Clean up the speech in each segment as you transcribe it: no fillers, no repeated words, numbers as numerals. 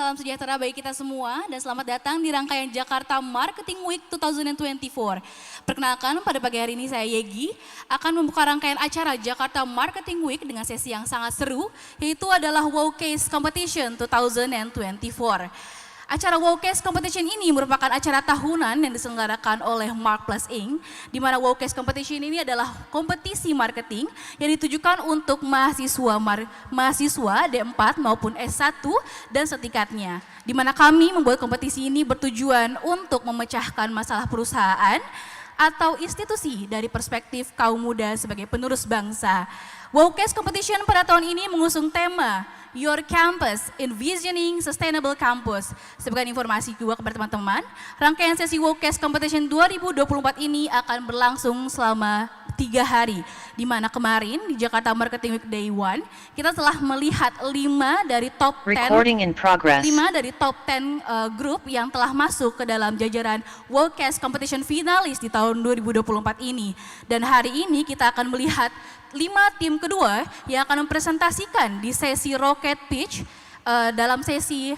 salam sejahtera bagi kita semua dan selamat datang di rangkaian Jakarta Marketing Week 2024. Perkenalkan, pada pagi hari ini saya Yegi akan membuka rangkaian acara Jakarta Marketing Week dengan sesi yang sangat seru, yaitu adalah Wowcase Competition 2024. Acara Wowcase Competition ini merupakan acara tahunan yang diselenggarakan oleh Mark Plus Inc. Di mana Wowcase Competition ini adalah kompetisi marketing yang ditujukan untuk mahasiswa D4 maupun S1 dan setingkatnya. Di mana kami membuat kompetisi ini bertujuan untuk memecahkan masalah perusahaan atau institusi dari perspektif kaum muda sebagai penerus bangsa. Wowcase Competition pada tahun ini mengusung tema Your Campus, Envisioning Sustainable Campus. Sebagai informasi juga kepada teman-teman, rangkaian sesi Wowcase Competition 2024 ini akan berlangsung selama 3 hari. Di mana kemarin di Jakarta Marketing Week Day 1, kita telah melihat 5 dari top 10 grup yang telah masuk ke dalam jajaran Wowcase Competition finalis di tahun 2024 ini. Dan hari ini kita akan melihat 5 tim kedua yang akan mempresentasikan di sesi Rocket Pitch dalam sesi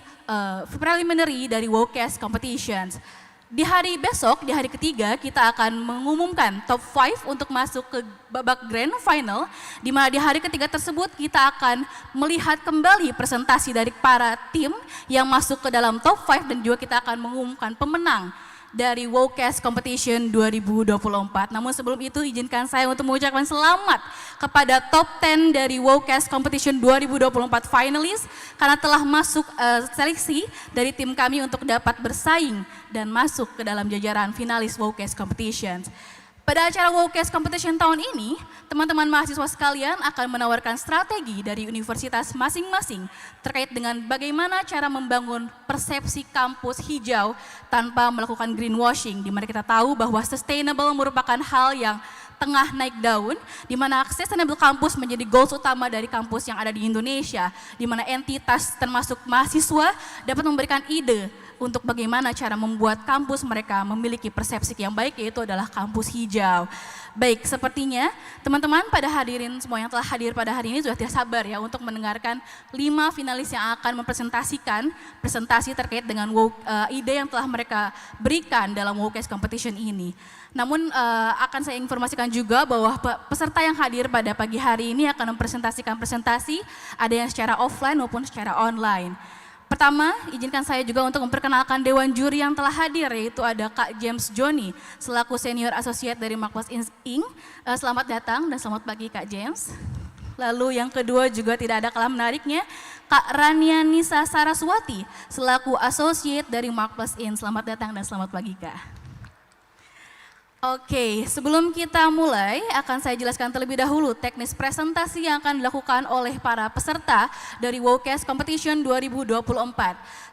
preliminary dari Wowcase Competitions. Di hari besok, di hari ketiga, kita akan mengumumkan top 5 untuk masuk ke babak grand final, di mana di hari ketiga tersebut kita akan melihat kembali presentasi dari para tim yang masuk ke dalam top 5 dan juga kita akan mengumumkan pemenang dari Wowcase Competition 2024. Namun sebelum itu izinkan saya untuk mengucapkan selamat kepada top 10 dari Wowcase Competition 2024 finalis karena telah masuk seleksi dari tim kami untuk dapat bersaing dan masuk ke dalam jajaran finalis Wowcase Competition. Pada acara Wowcase Competition tahun ini, teman-teman mahasiswa sekalian akan menawarkan strategi dari universitas masing-masing terkait dengan bagaimana cara membangun persepsi kampus hijau tanpa melakukan greenwashing, di mana kita tahu bahwa sustainable merupakan hal yang tengah naik daun, di mana sustainable campus menjadi goals utama dari kampus yang ada di Indonesia, di mana entitas termasuk mahasiswa dapat memberikan ide untuk bagaimana cara membuat kampus mereka memiliki persepsi yang baik, yaitu adalah kampus hijau. Baik, sepertinya teman-teman pada hadirin semua yang telah hadir pada hari ini sudah tidak sabar ya untuk mendengarkan 5 finalis yang akan mempresentasikan presentasi terkait dengan ide yang telah mereka berikan dalam Wowcase Competition ini. Namun akan saya informasikan juga bahwa peserta yang hadir pada pagi hari ini akan mempresentasikan presentasi, ada yang secara offline maupun secara online. Pertama, izinkan saya juga untuk memperkenalkan Dewan Juri yang telah hadir, yaitu ada Kak James Joni, selaku Senior Associate dari Mark Plus Inc. Selamat datang dan selamat pagi Kak James. Lalu yang kedua juga tidak ada kalah menariknya, Kak Rania Nisa Saraswati, selaku Associate dari Mark Plus Inc. Selamat datang dan selamat pagi Kak. Oke, sebelum kita mulai akan saya jelaskan terlebih dahulu teknis presentasi yang akan dilakukan oleh para peserta dari Wowcase Competition 2024.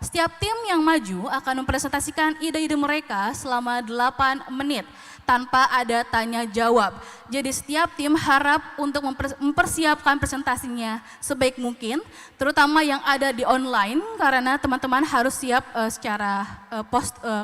Setiap tim yang maju akan mempresentasikan ide-ide mereka selama 8 menit tanpa ada tanya jawab. Jadi setiap tim harap untuk mempersiapkan presentasinya sebaik mungkin, terutama yang ada di online karena teman-teman harus siap secara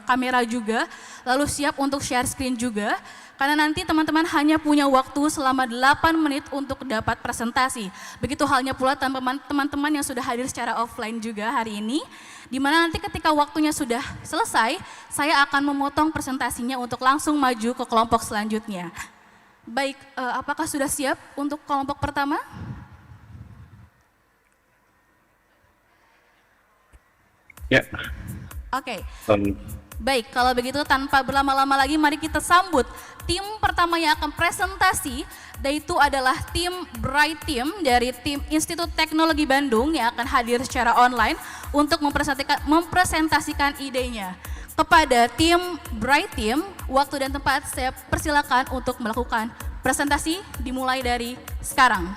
kamera juga, lalu siap untuk share screen juga. Karena nanti teman-teman hanya punya waktu selama 8 menit untuk dapat presentasi. Begitu halnya pula teman-teman yang sudah hadir secara offline juga hari ini, di mana nanti ketika waktunya sudah selesai, saya akan memotong presentasinya untuk langsung maju ke kelompok selanjutnya. Baik, apakah sudah siap untuk kelompok pertama? Ya. Oke. Baik, kalau begitu tanpa berlama-lama lagi mari kita sambut tim pertama yang akan presentasi, yaitu adalah tim Bright Team dari tim Institut Teknologi Bandung yang akan hadir secara online untuk mempresentasikan idenya. Kepada tim Bright Team, waktu dan tempat saya persilakan untuk melakukan presentasi dimulai dari sekarang.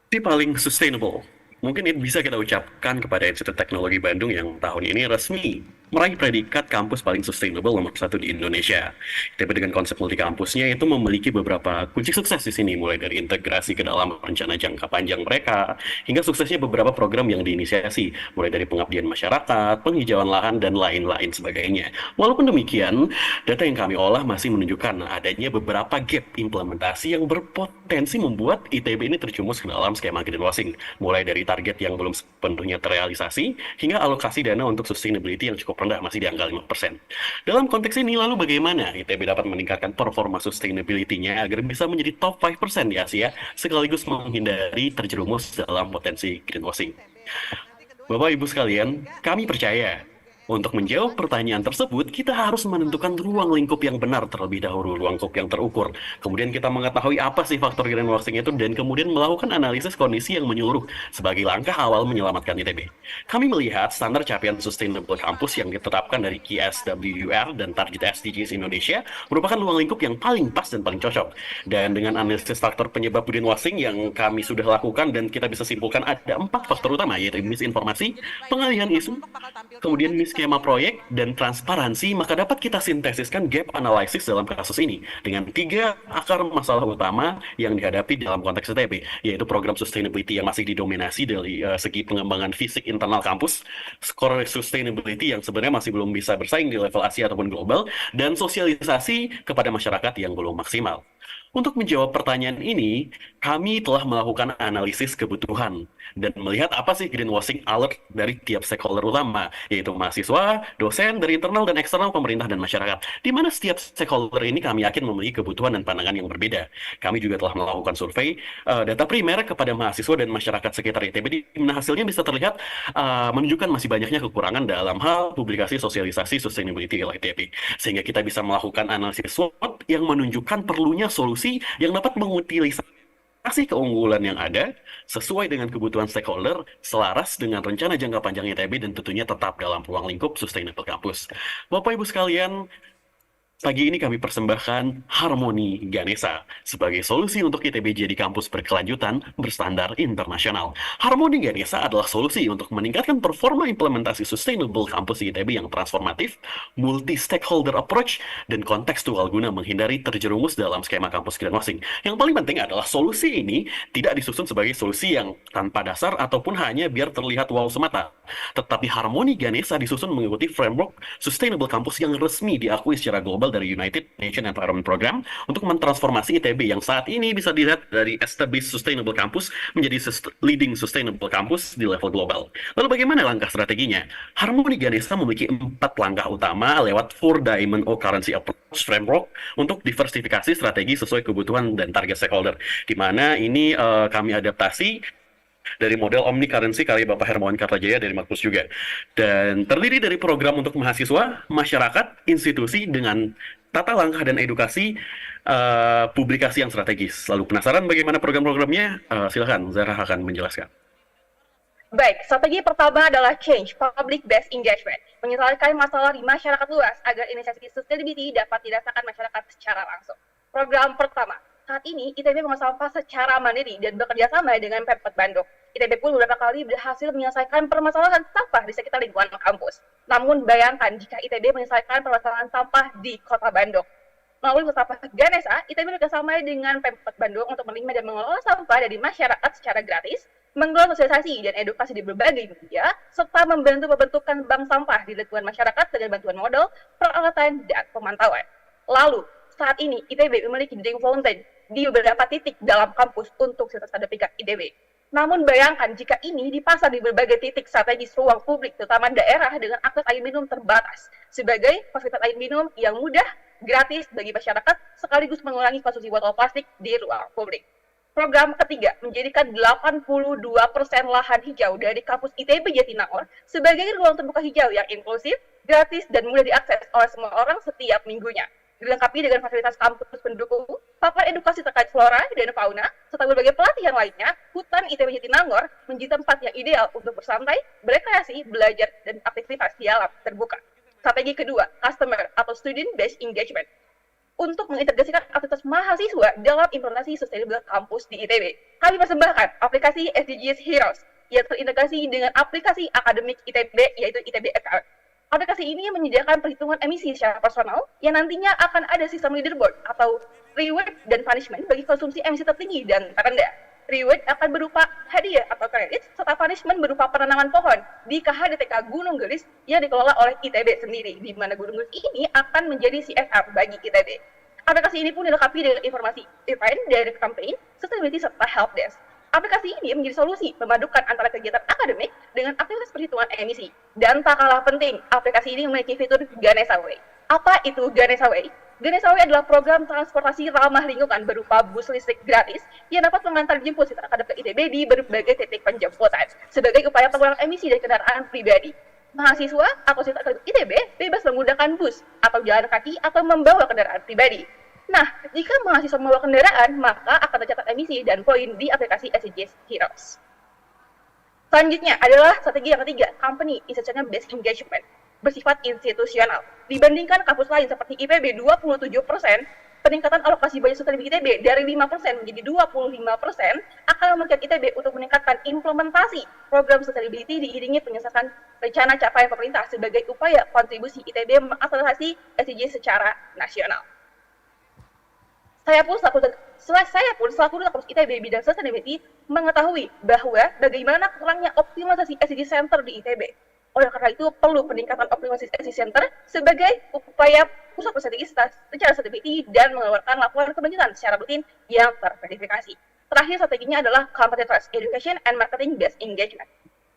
Si paling sustainable. Mungkin itu bisa kita ucapkan kepada Institut Teknologi Bandung yang tahun ini resmi meraih predikat kampus paling sustainable nomor satu di Indonesia. ITB dengan konsep multi kampusnya itu memiliki beberapa kunci sukses di sini, mulai dari integrasi ke dalam rencana jangka panjang mereka, hingga suksesnya beberapa program yang diinisiasi, mulai dari pengabdian masyarakat, penghijauan lahan, dan lain-lain sebagainya. Walaupun demikian, data yang kami olah masih menunjukkan adanya beberapa gap implementasi yang berpotensi membuat ITB ini terjumus ke dalam skema greenwashing, mulai dari target yang belum sepenuhnya terrealisasi, hingga alokasi dana untuk sustainability yang cukup rendah, masih di angka 5%. Dalam konteks ini, lalu bagaimana ITB dapat meningkatkan performa sustainability-nya agar bisa menjadi top 5% di Asia, sekaligus menghindari terjerumus dalam potensi greenwashing? Bapak Ibu sekalian, kami percaya untuk menjawab pertanyaan tersebut, kita harus menentukan ruang lingkup yang benar terlebih dahulu, ruang lingkup yang terukur. Kemudian kita mengetahui apa sih faktor greenwashing itu, dan kemudian melakukan analisis kondisi yang menyeluruh sebagai langkah awal menyelamatkan ITB. Kami melihat standar capaian Sustainable Campus yang ditetapkan dari KSWR dan target SDGs Indonesia merupakan ruang lingkup yang paling pas dan paling cocok. Dan dengan analisis faktor penyebab greenwashing yang kami sudah lakukan, dan kita bisa simpulkan ada 4 faktor utama, yaitu misinformasi, pengalihan isu, kemudian skema proyek, dan transparansi, maka dapat kita sintesiskan gap analysis dalam kasus ini dengan 3 akar masalah utama yang dihadapi dalam konteks ITB, yaitu program sustainability yang masih didominasi dari segi pengembangan fisik internal kampus, skor sustainability yang sebenarnya masih belum bisa bersaing di level Asia ataupun global, dan sosialisasi kepada masyarakat yang belum maksimal. Untuk menjawab pertanyaan ini, kami telah melakukan analisis kebutuhan dan melihat apa sih greenwashing alert dari tiap stakeholder utama, yaitu mahasiswa, dosen, dari internal dan eksternal, pemerintah, dan masyarakat. Di mana setiap stakeholder ini kami yakin memiliki kebutuhan dan pandangan yang berbeda. Kami juga telah melakukan survei data primer kepada mahasiswa dan masyarakat sekitar ITB, di mana hasilnya bisa terlihat menunjukkan masih banyaknya kekurangan dalam hal publikasi sosialisasi sustainability oleh ITB. Sehingga kita bisa melakukan analisis SWOT yang menunjukkan perlunya solusi yang dapat mengutilisasi keunggulan yang ada sesuai dengan kebutuhan stakeholder, selaras dengan rencana jangka panjang ITB, dan tentunya tetap dalam ruang lingkup Sustainable Campus. Bapak Ibu sekalian, pagi ini kami persembahkan Harmoni Ganesha sebagai solusi untuk ITB jadi kampus berkelanjutan berstandar internasional. Harmoni Ganesha adalah solusi untuk meningkatkan performa implementasi Sustainable Campus ITB yang transformatif, multi-stakeholder approach, dan kontekstual guna menghindari terjerumus dalam skema kampus greenwashing. Yang paling penting adalah solusi ini tidak disusun sebagai solusi yang tanpa dasar ataupun hanya biar terlihat wow semata. Tetapi Harmoni Ganesha disusun mengikuti framework Sustainable Campus yang resmi diakui secara global dari United Nations Environment Program untuk mentransformasi ITB yang saat ini bisa dilihat dari established sustainable campus menjadi leading sustainable campus di level global. Lalu bagaimana langkah strateginya? Harmoni Ganesha memiliki 4 langkah utama lewat 4 Diamond O Currency Approach Framework untuk diversifikasi strategi sesuai kebutuhan dan target stakeholder, di mana ini kami adaptasi dari model Omni Currency karya Bapak Hermawan Kartajaya dari Makpus juga. Dan terdiri dari program untuk mahasiswa, masyarakat, institusi dengan tata langkah dan edukasi publikasi yang strategis. Lalu penasaran bagaimana program-programnya? Silakan, Zara akan menjelaskan. Baik, strategi pertama adalah change public based engagement, menyelesaikan masalah di masyarakat luas agar inisiatif sustainability dapat dirasakan masyarakat secara langsung. Program pertama, saat ini ITB mengolah sampah secara mandiri dan bekerja sama dengan Pemkot Bandung. ITB pun beberapa kali berhasil menyelesaikan permasalahan sampah di sekitar lingkungan kampus. Namun bayangkan jika ITB menyelesaikan permasalahan sampah di Kota Bandung. Melalui sampah Ganesha, ITB bekerjasama dengan Pemkot Bandung untuk menerima dan mengelola sampah dari masyarakat secara gratis, menggelar sosialisasi dan edukasi di berbagai media, serta membantu pembentukan bank sampah di lingkungan masyarakat dengan bantuan modal, peralatan, dan pemantauan. Lalu, saat ini ITB memiliki drink fountain di beberapa titik dalam kampus untuk sertifikat ITB. Namun bayangkan jika ini dipasang di berbagai titik strategis ruang publik, terutama daerah dengan akses air minum terbatas, sebagai fasilitas air minum yang mudah, gratis bagi masyarakat, sekaligus mengurangi konsumsi botol plastik di ruang publik. Program ketiga, menjadikan 82% lahan hijau dari kampus ITB Jatinangor sebagai ruang terbuka hijau yang inklusif, gratis, dan mudah diakses oleh semua orang setiap minggunya. Dilengkapi dengan fasilitas kampus pendukung, papan edukasi terkait flora dan fauna, serta berbagai pelatihan lainnya, hutan ITB Jatinangor menjadi tempat yang ideal untuk bersantai, berekreasi, belajar, dan aktivitas di alam terbuka. Strategi kedua, customer atau student based engagement. Untuk mengintegrasikan aktivitas mahasiswa dalam implementasi Sustainable Campus di ITB, kami persembahkan aplikasi SDGs Heroes yang terintegrasi dengan aplikasi akademik ITB, yaitu ITB Account. Aplikasi ini menyediakan perhitungan emisi secara personal yang nantinya akan ada sistem leaderboard atau reward dan punishment bagi konsumsi emisi tertinggi dan terendah. Reward akan berupa hadiah atau kredit, serta punishment berupa penanaman pohon di KHDTK Gunung Gelis yang dikelola oleh ITB sendiri, di mana Gunung Gelis ini akan menjadi CSR bagi ITB. Aplikasi ini pun dilengkapi dengan informasi event dari campaign, sustainability, serta helpdesk. Aplikasi ini menjadi solusi memadukan antara kegiatan akademik dengan aktivitas perhitungan emisi. Dan tak kalah penting, aplikasi ini memiliki fitur Ganesha Way. Apa itu Ganesha Way? Ganesha Way adalah program transportasi ramah lingkungan berupa bus listrik gratis yang dapat mengantar jemput siswa akademik ITB di berbagai titik penjemputan sebagai upaya pengurangan emisi dari kendaraan pribadi. Mahasiswa atau siswa akademik ITB bebas menggunakan bus atau jalan kaki atau membawa kendaraan pribadi. Nah, jika mahasiswa membawa kendaraan, maka akan tercatat emisi dan poin di aplikasi SDGs Heroes. Selanjutnya adalah strategi yang ketiga, Company Institutional Based Engagement, bersifat institusional. Dibandingkan kampus lain seperti IPB 27%, peningkatan alokasi budget sustainability ITB dari 5% menjadi 25% akan memungkinkan ITB untuk meningkatkan implementasi program sustainability diiringi penyelesaian rencana capaian pemerintah sebagai upaya kontribusi ITB mengakselerasi SDGs secara nasional. Saya pun selaku kampus ITB bidang sustainability mengetahui bahwa bagaimana kurangnya optimalisasi SDG Center di ITB. Oleh karena itu, perlu peningkatan optimalisasi SDG Center sebagai upaya pusat strategis secara sustainability dan mengeluarkan laporan keberlanjutan secara rutin yang terverifikasi. Terakhir, strateginya adalah competitors, education, and marketing based engagement.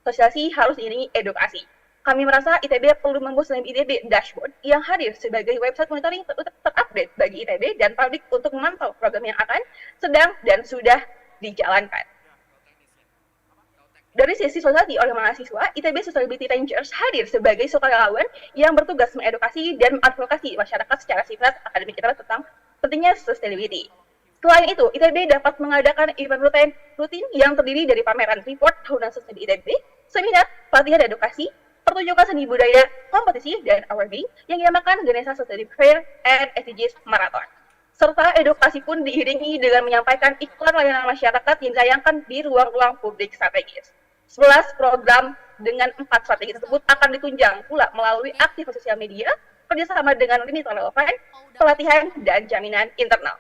Sosialisasi harus diiringi edukasi. Kami merasa ITB perlu membuat ITB Dashboard yang hadir sebagai website monitoring terupdate bagi ITB dan publik untuk memantau program yang akan, sedang, dan sudah dijalankan. Dari sisi sosialisasi oleh mahasiswa, ITB Sustainability Rangers hadir sebagai sukarelawan yang bertugas mengedukasi dan mengadvokasi masyarakat secara sifat akademik ITB tentang pentingnya sustainability. Selain itu, ITB dapat mengadakan event rutin yang terdiri dari pameran report tahunan sustainability ITB, seminar, pelatihan dan edukasi, pertunjukan seni budaya, kompetisi, dan awarding yang dinamakan Ganesha Sustainability Fair and SDGs Marathon. Serta edukasi pun diiringi dengan menyampaikan iklan layanan masyarakat yang ditayangkan di ruang-ruang publik strategis. 11 program dengan 4 strategi tersebut akan ditunjang pula melalui aktivitas sosial media, kerjasama dengan lini relevan, pelatihan, dan jaminan internal.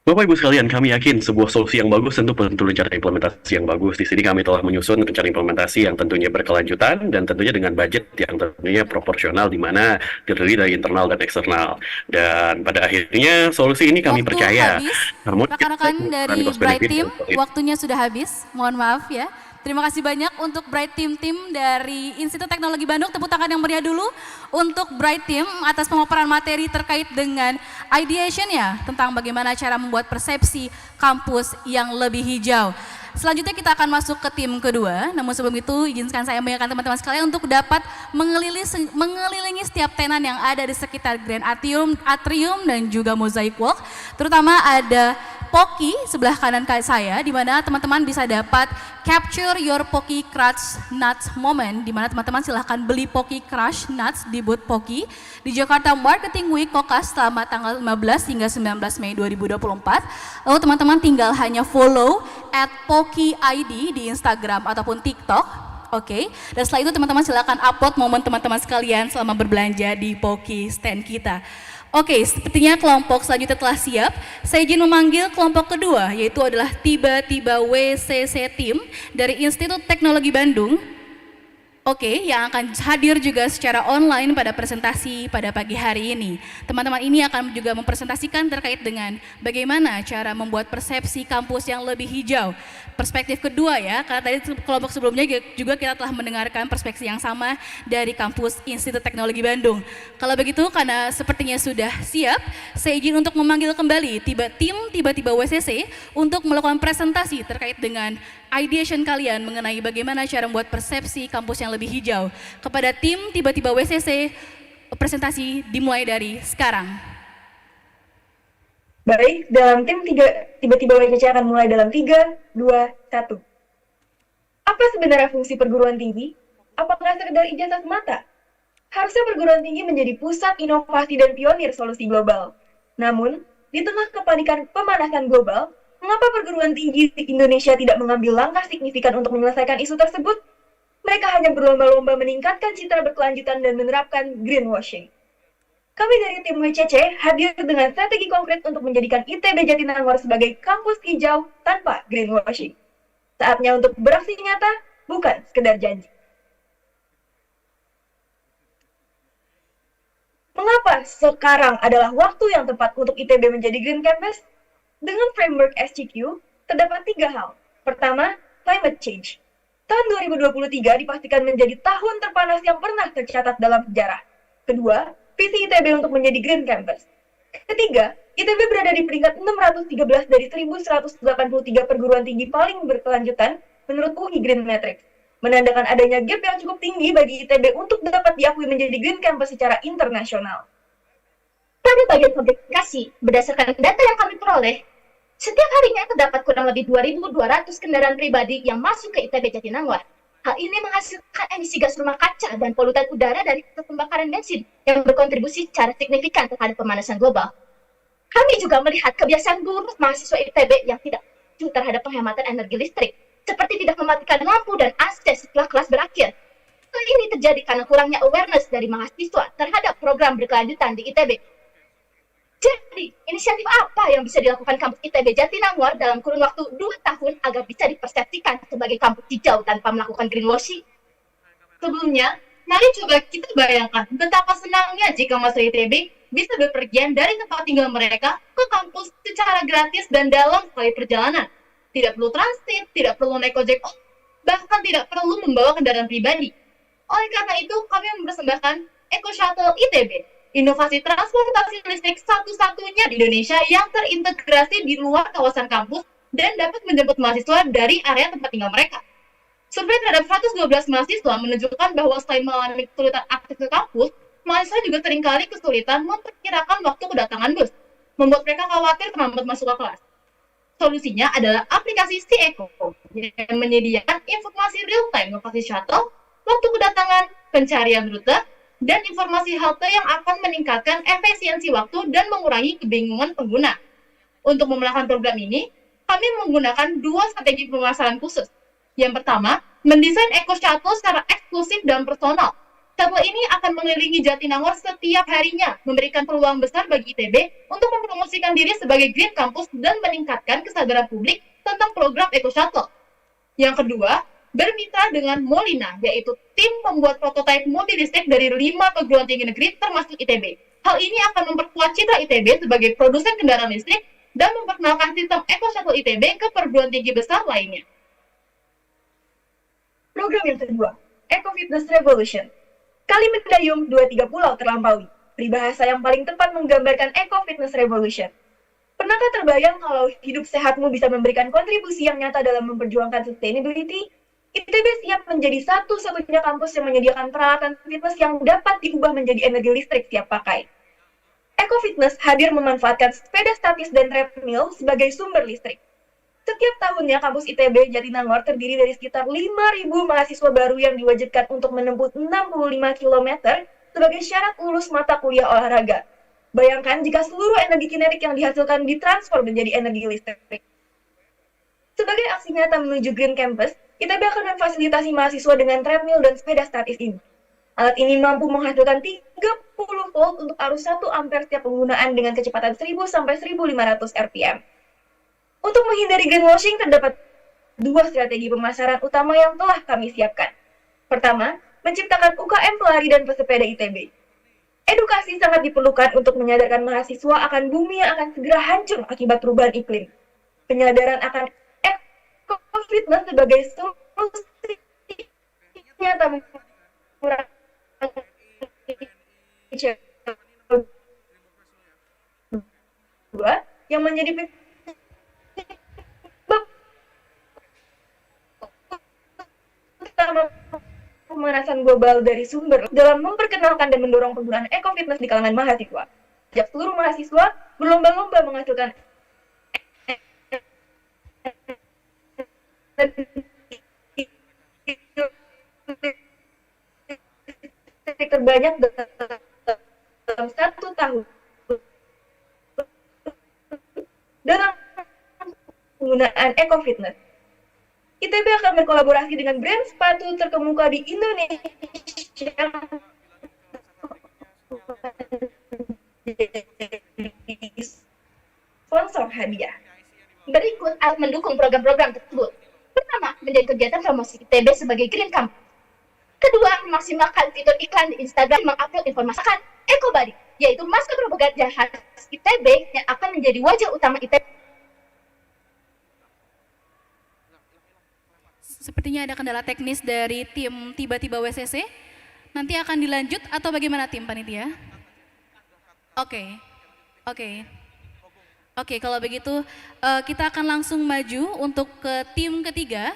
Bapak Ibu sekalian, kami yakin sebuah solusi yang bagus tentu perlu rencana implementasi yang bagus. Di sini kami telah menyusun rencana implementasi yang tentunya berkelanjutan dan tentunya dengan budget yang tentunya proporsional di mana terdiri dari internal dan eksternal. Dan pada akhirnya solusi ini kami percaya rekan-rekan dari Bright Team, waktunya sudah habis. Mohon maaf ya. Terima kasih banyak untuk Bright Team dari Institut Teknologi Bandung. Tepuk tangan yang meriah dulu untuk Bright Team atas pemaparan materi terkait dengan ideation-nya tentang bagaimana cara membuat persepsi kampus yang lebih hijau. Selanjutnya kita akan masuk ke tim kedua, namun sebelum itu izinkan saya mengingatkan teman-teman sekalian untuk dapat mengelilingi setiap tenan yang ada di sekitar Grand Atrium dan juga Mosaic Walk. Terutama ada Poki sebelah kanan saya, di mana teman-teman bisa dapat capture your Poki Crush Nuts moment, di mana teman-teman silahkan beli Poki Crush Nuts di booth Poki di Jakarta Marketing Week Kokas selama tanggal 15 hingga 19 Mei 2024. Lalu teman-teman tinggal hanya follow @PokiID di Instagram ataupun TikTok. Oke, dan setelah itu teman-teman silakan upload momen teman-teman sekalian selama berbelanja di Poki stand kita. Oke, sepertinya kelompok selanjutnya telah siap. Saya izin memanggil kelompok kedua, yaitu adalah Tiba-Tiba WCC Team dari Institut Teknologi Bandung. Oke, yang akan hadir juga secara online pada presentasi pada pagi hari ini. Teman-teman ini akan juga mempresentasikan terkait dengan bagaimana cara membuat persepsi kampus yang lebih hijau. Perspektif kedua ya, karena tadi kelompok sebelumnya juga kita telah mendengarkan perspektif yang sama dari kampus Institut Teknologi Bandung. Kalau begitu, karena sepertinya sudah siap, saya izin untuk memanggil kembali Tiba-Tiba WCC untuk melakukan presentasi terkait dengan ideation kalian mengenai bagaimana cara membuat persepsi kampus yang lebih hijau. Kepada tim Tiba-Tiba WCC, presentasi dimulai dari sekarang. Baik, dalam tim Tiba-Tiba WCC akan mulai dalam 3, 2, 1. Apa sebenarnya fungsi perguruan tinggi? Apakah sekedar ijazah semata? Harusnya perguruan tinggi menjadi pusat inovasi dan pionir solusi global. Namun, di tengah kepanikan pemanasan global, mengapa perguruan tinggi di Indonesia tidak mengambil langkah signifikan untuk menyelesaikan isu tersebut? mereka hanya berlomba-lomba meningkatkan citra berkelanjutan dan menerapkan greenwashing. Kami dari tim WCC hadir dengan strategi konkret untuk menjadikan ITB Jatinangor sebagai kampus hijau tanpa greenwashing. Saatnya untuk beraksi nyata, bukan sekedar janji. Mengapa sekarang adalah waktu yang tepat untuk ITB menjadi Green Campus? Dengan framework SCQ, terdapat 3 hal. Pertama, climate change. Tahun 2023 dipastikan menjadi tahun terpanas yang pernah tercatat dalam sejarah. Kedua, visi ITB untuk menjadi Green Campus. Ketiga, ITB berada di peringkat 613 dari 1183 perguruan tinggi paling berkelanjutan menurut UI Green Matrix, menandakan adanya gap yang cukup tinggi bagi ITB untuk dapat diakui menjadi Green Campus secara internasional. Pada bagian publikasi, berdasarkan data yang kami peroleh, setiap harinya terdapat kurang lebih 2.200 kendaraan pribadi yang masuk ke ITB Jatinangor. Hal ini menghasilkan emisi gas rumah kaca dan polutan udara dari pembakaran bensin yang berkontribusi secara signifikan terhadap pemanasan global. Kami juga melihat kebiasaan buruk mahasiswa ITB yang tidak setuju terhadap penghematan energi listrik, seperti tidak mematikan lampu dan AC setelah kelas berakhir. Hal ini terjadi karena kurangnya awareness dari mahasiswa terhadap program berkelanjutan di ITB. Jadi, inisiatif apa yang bisa dilakukan kampus ITB Jatinangor dalam kurun waktu 2 tahun agar bisa dipersepsikan sebagai kampus hijau tanpa melakukan greenwashing? Sebelumnya, mari coba kita bayangkan betapa senangnya jika mahasiswa ITB bisa berpergian dari tempat tinggal mereka ke kampus secara gratis dan dalam sekali perjalanan. Tidak perlu transit, tidak perlu naik ojek, bahkan tidak perlu membawa kendaraan pribadi. Oleh karena itu, kami mempersembahkan Eco Shuttle ITB, inovasi transportasi listrik satu-satunya di Indonesia yang terintegrasi di luar kawasan kampus dan dapat menjemput mahasiswa dari area tempat tinggal mereka. Survei terhadap 112 mahasiswa menunjukkan bahwa selain mengalami kesulitan akses ke kampus, mahasiswa juga seringkali kesulitan memperkirakan waktu kedatangan bus, membuat mereka khawatir terlambat masuk ke kelas. Solusinya adalah aplikasi Si-Eco yang menyediakan informasi real-time lokasi shuttle, waktu kedatangan, pencarian rute, dan informasi halte yang akan meningkatkan efisiensi waktu dan mengurangi kebingungan pengguna. Untuk memenangkan program ini, kami menggunakan 2 strategi pemasaran khusus. Yang pertama, mendesain Eco Shuttle secara eksklusif dan personal. Shuttle ini akan mengelilingi Jatinangor setiap harinya, memberikan peluang besar bagi ITB untuk mempromosikan diri sebagai Green Campus dan meningkatkan kesadaran publik tentang program Eco Shuttle. Yang kedua, bermitra dengan Molina, yaitu tim pembuat prototipe mobil listrik dari 5 perguruan tinggi negeri termasuk ITB. Hal ini akan memperkuat citra ITB sebagai produsen kendaraan listrik dan memperkenalkan sistem Eco Shuttle ITB ke perguruan tinggi besar lainnya. Program yang kedua, Eco Fitness Revolution. Kali mendayung 2-3 pulau terlampaui. Peribahasa yang paling tepat menggambarkan Eco Fitness Revolution. Pernahkah terbayang kalau hidup sehatmu bisa memberikan kontribusi yang nyata dalam memperjuangkan sustainability? ITB siap menjadi satu-satunya kampus yang menyediakan peralatan fitness yang dapat diubah menjadi energi listrik siap pakai. Eco Fitness hadir memanfaatkan sepeda statis dan treadmill sebagai sumber listrik. Setiap tahunnya kampus ITB Jatinangor terdiri dari sekitar 5.000 mahasiswa baru yang diwajibkan untuk menempuh 65 km sebagai syarat lulus mata kuliah olahraga. Bayangkan jika seluruh energi kinetik yang dihasilkan ditransfer menjadi energi listrik. Sebagai aksi nyata menuju Green Campus, ITB akan memfasilitasi mahasiswa dengan treadmill dan sepeda statis ini. Alat ini mampu menghasilkan 30 volt untuk arus 1 ampere setiap penggunaan dengan kecepatan 1000 sampai 1500 rpm. Untuk menghindari greenwashing, terdapat 2 strategi pemasaran utama yang telah kami siapkan. Pertama, menciptakan UKM pelari dan pesepeda ITB. Edukasi sangat diperlukan untuk menyadarkan mahasiswa akan bumi yang akan segera hancur akibat perubahan iklim. Penyadaran akan Eco Fitness sebagai solusi nyata mengurangi CO2 yang menjadi utama pemanasan global dari sumber dalam memperkenalkan dan mendorong penggunaan Eco Fitness di kalangan mahasiswa. Sejak seluruh mahasiswa berlomba-lomba menghasilkan terbanyak dalam 1 tahun dalam penggunaan Eco Fitness. ITB akan berkolaborasi dengan brand sepatu terkemuka di Indonesia sponsor hadiah. Berikut alat mendukung program-program tersebut. Pertama, menjadi kegiatan promosi ITB sebagai Green Campus. Kedua, memaksimalkan fitur iklan di Instagram mengupload informasi EcoBuddy, yaitu maskot propaganda khas ITB yang akan menjadi wajah utama ITB. Sepertinya ada kendala teknis dari tim tiba-tiba WCC. Nanti akan dilanjut atau bagaimana tim panitia? Oke, kalau begitu kita akan langsung maju untuk ke tim ketiga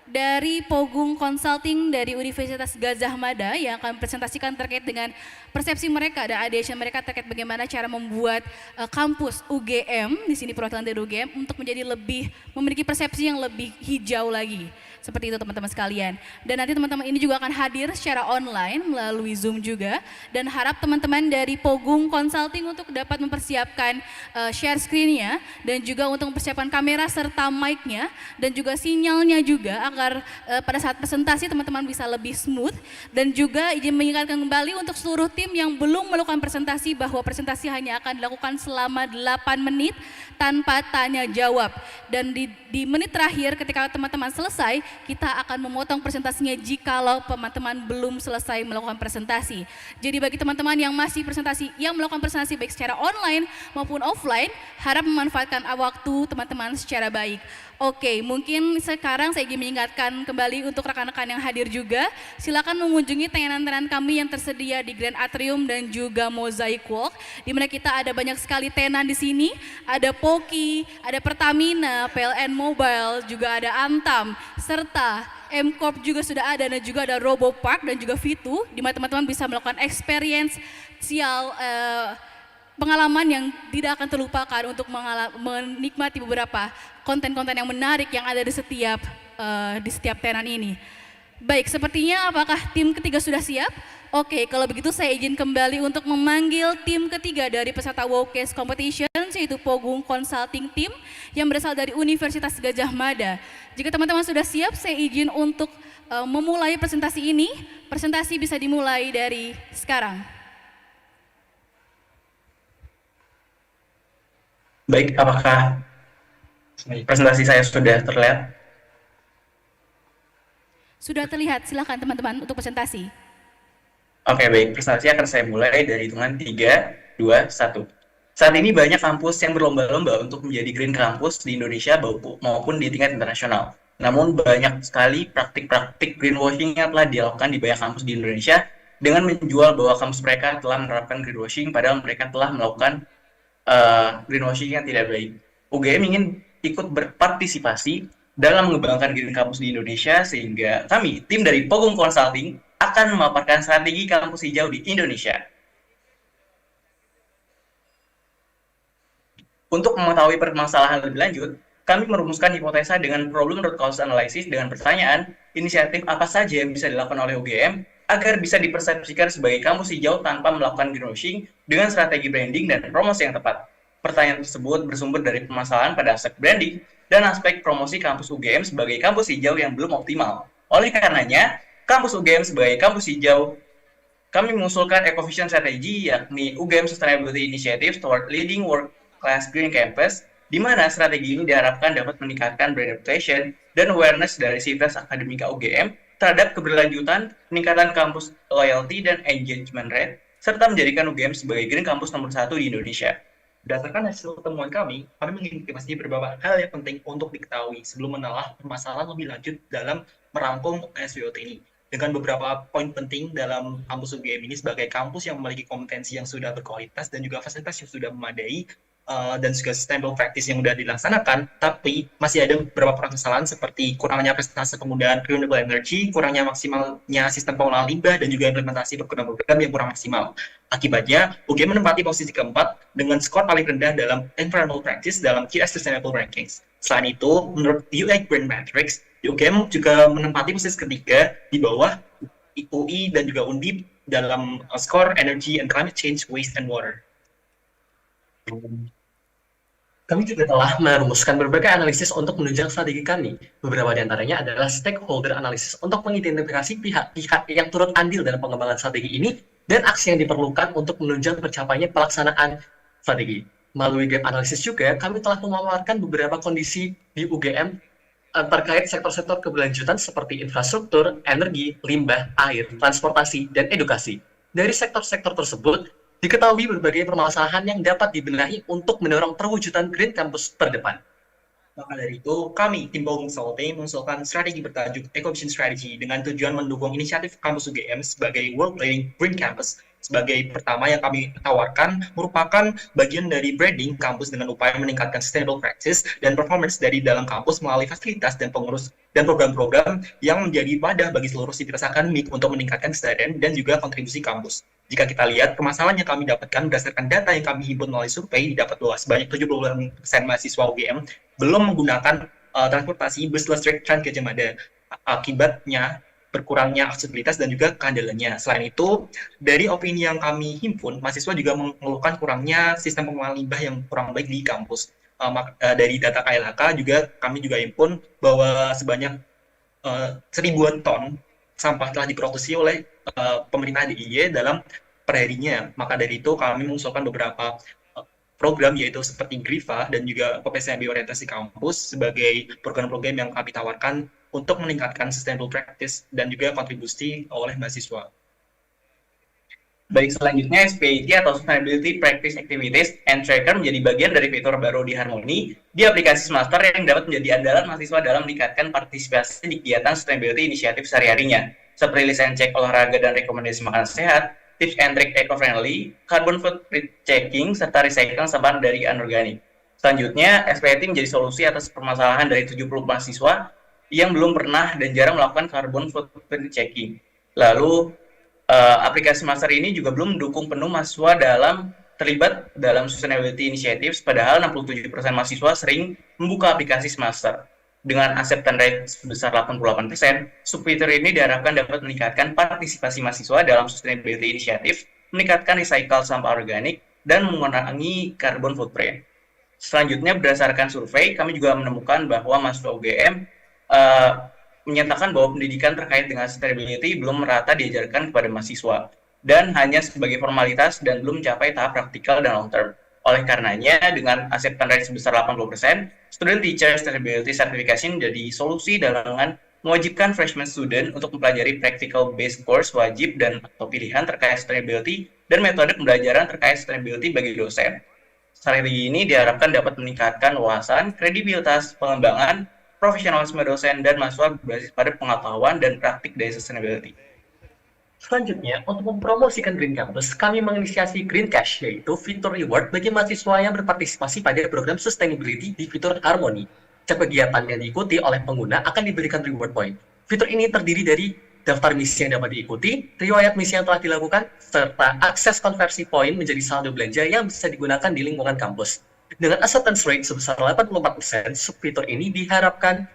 dari Pogung Consulting dari Universitas Gadjah Mada yang akan presentasikan terkait dengan persepsi mereka dan ideation mereka terkait bagaimana cara membuat kampus UGM, di sini perwakilan dari UGM, untuk menjadi lebih memiliki persepsi yang lebih hijau lagi. Seperti itu teman-teman sekalian. Dan nanti teman-teman ini juga akan hadir secara online melalui Zoom juga. Dan harap teman-teman dari Pogung Consulting untuk dapat mempersiapkan share screen-nya dan juga untuk mempersiapkan kamera serta mic-nya dan juga sinyalnya juga agar pada saat presentasi teman-teman bisa lebih smooth. Dan juga izin mengingatkan kembali untuk seluruh tim yang belum melakukan presentasi bahwa presentasi hanya akan dilakukan selama 8 menit tanpa tanya jawab. Dan di menit terakhir ketika teman-teman selesai, kita akan memotong presentasinya jikalau teman-teman belum selesai melakukan presentasi. Jadi bagi teman-teman yang masih melakukan presentasi baik secara online maupun offline, harap memanfaatkan waktu teman-teman secara baik. Oke, mungkin sekarang saya ingin mengingatkan kembali untuk rekan-rekan yang hadir juga, silakan mengunjungi tenan-tenan kami yang tersedia di Grand Atrium dan juga Mosaic Walk, di mana kita ada banyak sekali tenan di sini, ada Poki, ada Pertamina, PLN Mobile, juga ada Antam, serta M-Corp juga sudah ada, dan juga ada Robo Park dan juga Vitu, di mana teman-teman bisa melakukan experience pengalaman yang tidak akan terlupakan untuk menikmati beberapa konten-konten yang menarik yang ada di setiap tenan ini. Baik, sepertinya apakah tim ketiga sudah siap? Oke, kalau begitu saya izin kembali untuk memanggil tim ketiga dari peserta Wowcast Competition, yaitu Pogung Consulting Team yang berasal dari Universitas Gadjah Mada. Jika teman-teman sudah siap, saya izin untuk memulai presentasi ini. Presentasi bisa dimulai dari sekarang. Baik, apakah presentasi saya sudah terlihat? Sudah terlihat, silakan teman-teman untuk presentasi. Oke, baik. Presentasi akan saya mulai dari hitungan 3, 2, 1. Saat ini banyak kampus yang berlomba-lomba untuk menjadi Green Campus di Indonesia maupun di tingkat internasional. Namun banyak sekali praktik-praktik greenwashing yang telah dilakukan di banyak kampus di Indonesia dengan menjual bahwa kampus mereka telah menerapkan greenwashing padahal mereka telah melakukan greenwashing yang tidak baik. UGM ingin ikut berpartisipasi dalam mengembangkan Green Campus di Indonesia sehingga kami, tim dari Pogung Consulting, akan memaparkan strategi kampus hijau di Indonesia. Untuk mengetahui permasalahan lebih lanjut, kami merumuskan hipotesa dengan problem root cause analysis dengan pertanyaan, inisiatif apa saja yang bisa dilakukan oleh UGM agar bisa dipersepsikan sebagai kampus hijau tanpa melakukan greenwashing dengan strategi branding dan promosi yang tepat. Pertanyaan tersebut bersumber dari permasalahan pada aspek branding dan aspek promosi kampus UGM sebagai kampus hijau yang belum optimal. Oleh karenanya, kampus UGM sebagai kampus hijau, kami mengusulkan eco-vision strategy yakni UGM Sustainability Initiative toward Leading World-Class Green Campus, di mana strategi ini diharapkan dapat meningkatkan brand reputation dan awareness dari sivitas akademika UGM terhadap keberlanjutan, peningkatan kampus loyalty dan engagement rate, serta menjadikan UGM sebagai Green Campus nomor 1 di Indonesia. Berdasarkan hasil temuan kami mengidentifikasi beberapa hal yang penting untuk diketahui sebelum menelaah permasalahan lebih lanjut dalam merangkum SWOT ini. Dengan beberapa poin penting dalam kampus UGM ini sebagai kampus yang memiliki kompetensi yang sudah berkualitas dan juga fasilitas yang sudah memadai, dan juga sustainable practice yang sudah dilaksanakan, tapi masih ada beberapa permasalahan seperti kurangnya presentasi penggunaan renewable energy, kurangnya maksimalnya sistem pengolahan limbah, dan juga implementasi program-program yang kurang maksimal. Akibatnya, UGM menempati posisi keempat dengan skor paling rendah dalam environmental practice dalam QS Sustainable Rankings. Selain itu, menurut UI Green Matrix, UGM juga menempati posisi ketiga di bawah UI dan juga Undip dalam skor Energy and Climate Change, Waste and Water. Kami juga telah merumuskan berbagai analisis untuk menunjang strategi kami. Beberapa di antaranya adalah stakeholder analysis untuk mengidentifikasi pihak-pihak yang turut andil dalam pengembangan strategi ini dan aksi yang diperlukan untuk menunjang tercapainya pelaksanaan strategi. Melalui gap analysis juga, kami telah memaparkan beberapa kondisi di UGM terkait sektor-sektor keberlanjutan seperti infrastruktur, energi, limbah, air, transportasi, dan edukasi. Dari sektor-sektor tersebut, diketahui berbagai permasalahan yang dapat dibenahi untuk mendorong perwujudan Green Campus terdepan. Maka dari itu, kami, tim Bowling Consulting, mengusulkan strategi bertajuk Eco-Vision Strategy dengan tujuan mendukung inisiatif kampus UGM sebagai world-leading Green Campus. Sebagai pertama yang kami tawarkan merupakan bagian dari branding kampus dengan upaya meningkatkan sustainable practice dan performance dari dalam kampus melalui fasilitas dan pengurus dan program-program yang menjadi wadah bagi seluruh sivitas akademik untuk meningkatkan kesadaran dan juga kontribusi kampus. Jika kita lihat, permasalahan yang kami dapatkan berdasarkan data yang kami himpun melalui survei, didapat bahwa sebanyak 70% mahasiswa UGM belum menggunakan transportasi bus listrik Trans Gajah Mada. Akibatnya, berkurangnya aksesibilitas dan juga keandalannya. Selain itu, dari opini yang kami himpun, mahasiswa juga mengeluhkan kurangnya sistem pengelolaan limbah yang kurang baik di kampus. Dari data KLHK juga kami juga himpun bahwa sebanyak 1.000-an ton sampah telah diproduksi oleh pemerintah DIY dalam perharinya. Maka dari itu kami mengusulkan beberapa program yaitu seperti GRIVA dan juga PPCMB orientasi kampus sebagai program-program yang kami tawarkan untuk meningkatkan sustainable practice dan juga kontribusi oleh mahasiswa. Baik, selanjutnya SPIT atau Sustainability Practice Activities and Tracker menjadi bagian dari fitur baru di Harmony di aplikasi Smarter yang dapat menjadi andalan mahasiswa dalam meningkatkan partisipasi di kegiatan sustainability inisiatif sehari-harinya, seperti listen cek olahraga dan rekomendasi makanan sehat, tips and trick eco-friendly, carbon footprint checking, serta recycling sampah dari anorganik. Selanjutnya, SPIT menjadi solusi atas permasalahan dari 70 mahasiswa yang belum pernah dan jarang melakukan carbon footprint checking. Lalu, aplikasi Master ini juga belum mendukung penuh mahasiswa dalam terlibat dalam sustainability initiatives, padahal 67% mahasiswa sering membuka aplikasi Master. Dengan acceptance rate sebesar 88%, subfitur ini diharapkan dapat meningkatkan partisipasi mahasiswa dalam sustainability initiative, meningkatkan recycle sampah organik, dan mengurangi carbon footprint. Selanjutnya, berdasarkan survei, kami juga menemukan bahwa mahasiswa UGM menyatakan bahwa pendidikan terkait dengan sustainability belum merata diajarkan kepada mahasiswa dan hanya sebagai formalitas dan belum mencapai tahap praktikal dan long term. Oleh karenanya, dengan acceptance rate sebesar 80%, Student Teacher Sustainability Certification jadi solusi dengan mewajibkan freshman student untuk mempelajari practical based course wajib dan atau pilihan terkait sustainability dan metode pembelajaran terkait sustainability bagi dosen. Strategi ini diharapkan dapat meningkatkan wawasan, kredibilitas, pengembangan, profesionalisme dosen dan mahasiswa berbasis pada pengetahuan dan praktik dari sustainability. Selanjutnya, untuk mempromosikan Green Campus, kami menginisiasi Green Cash, yaitu fitur reward bagi mahasiswa yang berpartisipasi pada program sustainability di fitur Harmony. Setiap kegiatan yang diikuti oleh pengguna akan diberikan reward point. Fitur ini terdiri dari daftar misi yang dapat diikuti, riwayat misi yang telah dilakukan, serta akses konversi poin menjadi saldo belanja yang bisa digunakan di lingkungan kampus. Dengan acceptance rate sebesar 84%, subfitur ini diharapkan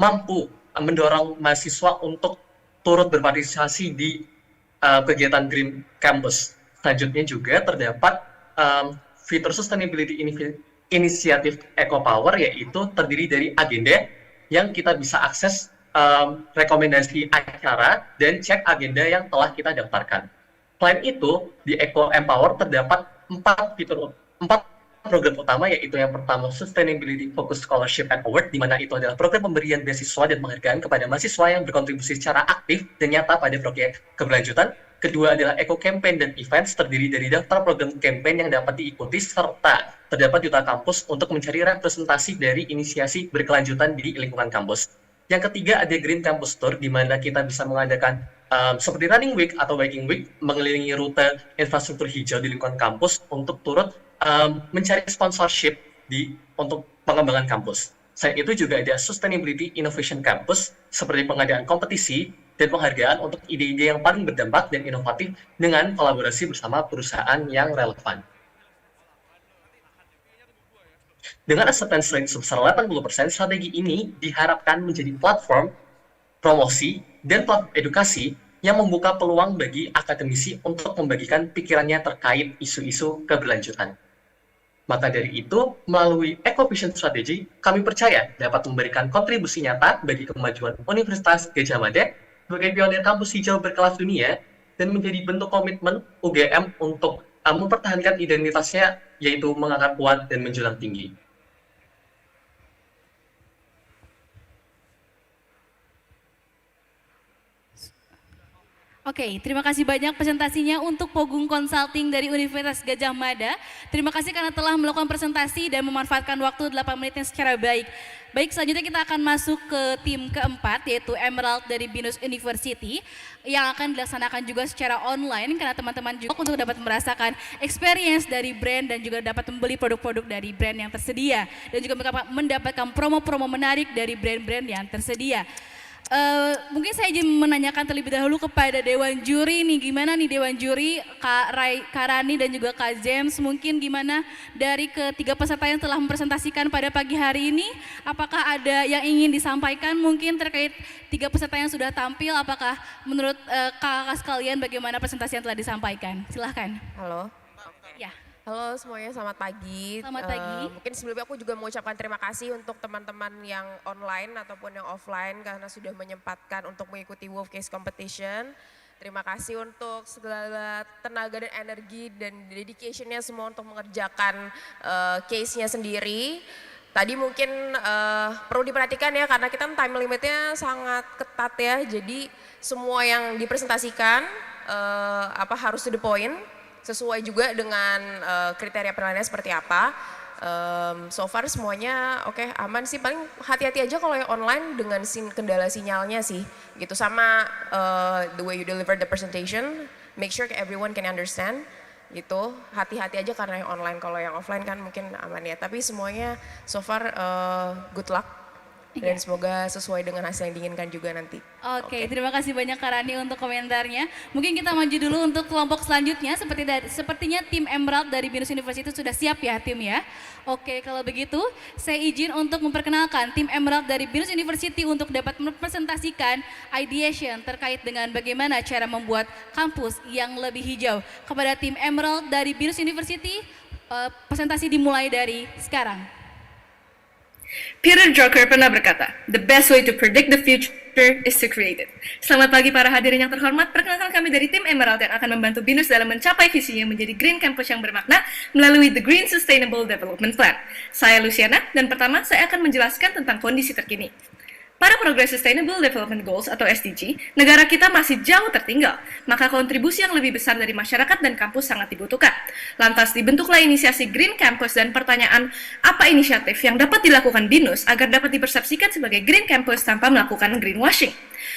mampu mendorong mahasiswa untuk turut berpartisipasi di kegiatan Green Campus. Selanjutnya juga terdapat fitur Sustainability Initiative Eco Power, yaitu terdiri dari agenda yang kita bisa akses rekomendasi acara dan cek agenda yang telah kita daftarkan. Selain itu, di Eco Empower terdapat 4 program utama, yaitu yang pertama Sustainability Focused Scholarship and Award, di mana itu adalah program pemberian beasiswa dan penghargaan kepada mahasiswa yang berkontribusi secara aktif dan nyata pada proyek keberlanjutan. Kedua adalah Eco Campaign dan Events, terdiri dari daftar program campaign yang dapat diikuti, serta terdapat duta kampus untuk mencari representasi dari inisiasi berkelanjutan di lingkungan kampus. Yang ketiga ada Green Campus Tour, di mana kita bisa mengadakan seperti Running Week atau Biking Week, mengelilingi rute infrastruktur hijau di lingkungan kampus untuk turut mencari sponsorship untuk pengembangan kampus. Selain itu juga ada Sustainability Innovation Campus, seperti pengadaan kompetisi dan penghargaan untuk ide-ide yang paling berdampak dan inovatif dengan kolaborasi bersama perusahaan yang relevan. Dengan acceptance rate sebesar 80%, strategi ini diharapkan menjadi platform promosi dan platform edukasi yang membuka peluang bagi akademisi untuk membagikan pikirannya terkait isu-isu keberlanjutan. Maka dari itu, melalui Eco-Vision Strategy, kami percaya dapat memberikan kontribusi nyata bagi kemajuan Universitas Gadjah Mada sebagai pionir kampus hijau berkelas dunia dan menjadi bentuk komitmen UGM untuk mempertahankan identitasnya, yaitu mengangkat kuat dan menjulang tinggi. Oke, terima kasih banyak presentasinya untuk Pogung Consulting dari Universitas Gadjah Mada. Terima kasih karena telah melakukan presentasi dan memanfaatkan waktu 8 menitnya secara baik. Baik, selanjutnya kita akan masuk ke tim keempat, yaitu Emerald dari Binus University, yang akan dilaksanakan juga secara online, karena teman-teman juga untuk dapat merasakan experience dari brand dan juga dapat membeli produk-produk dari brand yang tersedia, dan juga mendapatkan promo-promo menarik dari brand-brand yang tersedia. Mungkin saya izin menanyakan terlebih dahulu kepada Dewan Juri nih, gimana nih Dewan Juri, Kak Rani dan juga Kak James, mungkin gimana dari ketiga peserta yang telah mempresentasikan pada pagi hari ini, apakah ada yang ingin disampaikan mungkin terkait tiga peserta yang sudah tampil, apakah menurut kakak sekalian bagaimana presentasi yang telah disampaikan? Silahkan. Halo. Ya. Halo semuanya, selamat pagi. Selamat pagi. Mungkin sebelumnya aku juga mengucapkan terima kasih untuk teman-teman yang online ataupun yang offline karena sudah menyempatkan untuk mengikuti Wolf Case Competition. Terima kasih untuk segala tenaga dan energi dan dedication-nya semua untuk mengerjakan case-nya sendiri. Tadi mungkin perlu diperhatikan ya karena kita time limitnya sangat ketat ya. Jadi semua yang dipresentasikan harus to the point. Sesuai juga dengan kriteria penilaiannya seperti apa. So far semuanya oke, aman sih, paling hati-hati aja kalau yang online dengan kendala sinyalnya sih gitu, sama the way you deliver the presentation, make sure everyone can understand gitu, hati-hati aja karena yang online, kalau yang offline kan mungkin aman ya, tapi semuanya so far good luck. Dan semoga sesuai dengan hasil yang diinginkan juga nanti. Oke, terima kasih banyak Kak Rani untuk komentarnya. Mungkin kita maju dulu untuk kelompok selanjutnya. Sepertinya tim Emerald dari Binus University sudah siap ya tim ya. Oke, kalau begitu saya izin untuk memperkenalkan tim Emerald dari Binus University untuk dapat mempresentasikan ideation terkait dengan bagaimana cara membuat kampus yang lebih hijau. Kepada tim Emerald dari Binus University, presentasi dimulai dari sekarang. Peter Drucker pernah berkata, "The best way to predict the future is to create it." Selamat pagi para hadirin yang terhormat, perkenalkan kami dari tim Emerald yang akan membantu Binus dalam mencapai visinya menjadi Green Campus yang bermakna melalui The Green Sustainable Development Plan. Saya Luciana, dan pertama saya akan menjelaskan tentang kondisi terkini. Para Progress Sustainable Development Goals atau SDG, negara kita masih jauh tertinggal, maka kontribusi yang lebih besar dari masyarakat dan kampus sangat dibutuhkan. Lantas dibentuklah inisiasi Green Campus dan pertanyaan, apa inisiatif yang dapat dilakukan Binus agar dapat dipersepsikan sebagai Green Campus tanpa melakukan greenwashing?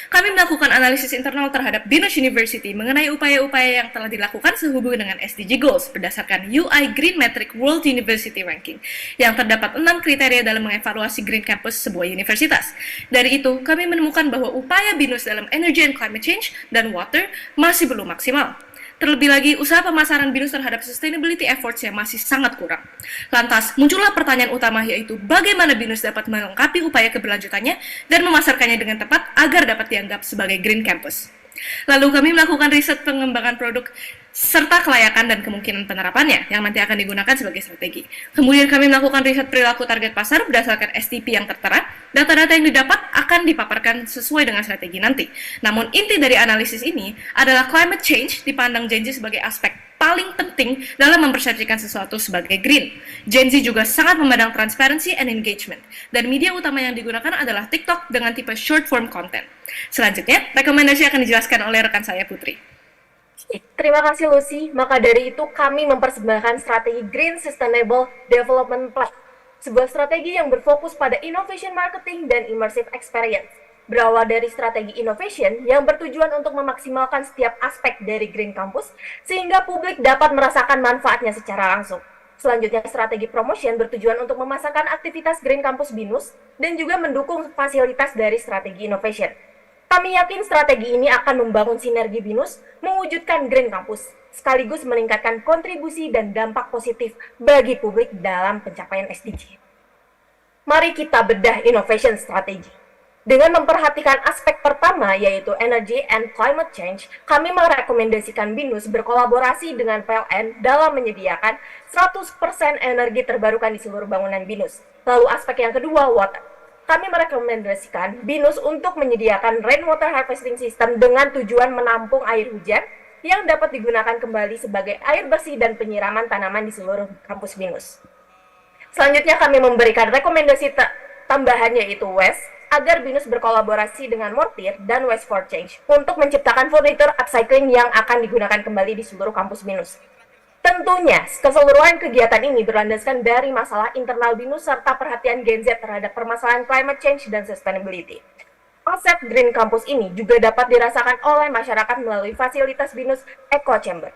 Kami melakukan analisis internal terhadap Binus University mengenai upaya-upaya yang telah dilakukan sehubungan dengan SDG Goals berdasarkan UI Green Metric World University Ranking, yang terdapat 6 kriteria dalam mengevaluasi Green Campus sebuah universitas. Dari itu, kami menemukan bahwa upaya Binus dalam energy and climate change dan water masih belum maksimal. Terlebih lagi, usaha pemasaran Binus terhadap sustainability efforts yang masih sangat kurang. Lantas, muncullah pertanyaan utama, yaitu bagaimana Binus dapat melengkapi upaya keberlanjutannya dan memasarkannya dengan tepat agar dapat dianggap sebagai Green Campus. Lalu kami melakukan riset pengembangan produk serta kelayakan dan kemungkinan penerapannya yang nanti akan digunakan sebagai strategi. Kemudian kami melakukan riset perilaku target pasar berdasarkan STP yang tertera. Data-data yang didapat akan dipaparkan sesuai dengan strategi nanti. Namun inti dari analisis ini adalah climate change dipandang Gen Z sebagai aspek paling penting dalam mempersepsikan sesuatu sebagai green. Gen Z juga sangat memandang transparency and engagement, dan media utama yang digunakan adalah TikTok dengan tipe short form content. Selanjutnya, rekomendasi akan dijelaskan oleh rekan saya Putri. Terima kasih Lucy. Maka dari itu kami mempersembahkan strategi Green Sustainable Development Plan, sebuah strategi yang berfokus pada innovation marketing dan immersive experience. Berawal dari strategi innovation yang bertujuan untuk memaksimalkan setiap aspek dari Green Campus sehingga publik dapat merasakan manfaatnya secara langsung. Selanjutnya, strategi promotion bertujuan untuk memasarkan aktivitas Green Campus Binus dan juga mendukung fasilitas dari strategi innovation. Kami yakin strategi ini akan membangun sinergi Binus, mewujudkan Green Campus, sekaligus meningkatkan kontribusi dan dampak positif bagi publik dalam pencapaian SDG. Mari kita bedah innovation strategi. Dengan memperhatikan aspek pertama yaitu energy and climate change, kami merekomendasikan BINUS berkolaborasi dengan PLN dalam menyediakan 100% energi terbarukan di seluruh bangunan BINUS. Lalu aspek yang kedua, water. Kami merekomendasikan BINUS untuk menyediakan rainwater harvesting system dengan tujuan menampung air hujan yang dapat digunakan kembali sebagai air bersih dan penyiraman tanaman di seluruh kampus BINUS. Selanjutnya kami memberikan rekomendasi tambahan yaitu waste, agar BINUS berkolaborasi dengan Mortir dan Waste for Change untuk menciptakan furniture upcycling yang akan digunakan kembali di seluruh kampus BINUS. Tentunya, keseluruhan kegiatan ini berlandaskan dari masalah internal BINUS serta perhatian Gen Z terhadap permasalahan climate change dan sustainability. Konsep Green Campus ini juga dapat dirasakan oleh masyarakat melalui fasilitas BINUS Eco Chamber.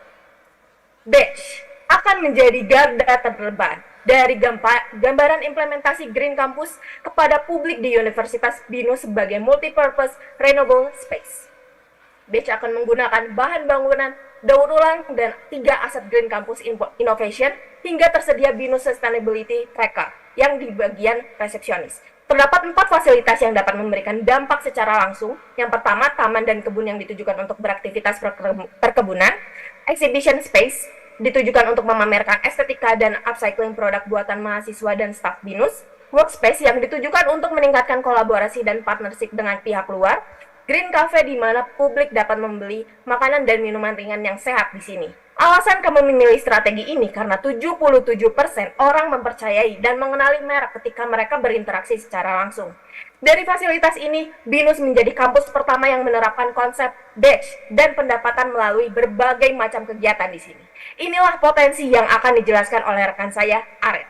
Batch akan menjadi garda terdepan dari gambaran implementasi Green Campus kepada publik di Universitas BINUS sebagai multipurpose renewable space. Batch akan menggunakan bahan bangunan daur ulang dan 3 aset Green Campus Innovation hingga tersedia BINUS Sustainability Tracker yang di bagian resepsionis. Terdapat 4 fasilitas yang dapat memberikan dampak secara langsung. Yang pertama, taman dan kebun yang ditujukan untuk beraktivitas perkebunan, exhibition space, ditujukan untuk memamerkan estetika dan upcycling produk buatan mahasiswa dan staf BINUS, workspace yang ditujukan untuk meningkatkan kolaborasi dan partnership dengan pihak luar, green cafe di mana publik dapat membeli makanan dan minuman ringan yang sehat di sini. Alasan kami memilih strategi ini karena 77% orang mempercayai dan mengenali merek ketika mereka berinteraksi secara langsung. Dari fasilitas ini, BINUS menjadi kampus pertama yang menerapkan konsep batch dan pendapatan melalui berbagai macam kegiatan di sini. Inilah potensi yang akan dijelaskan oleh rekan saya, Aret.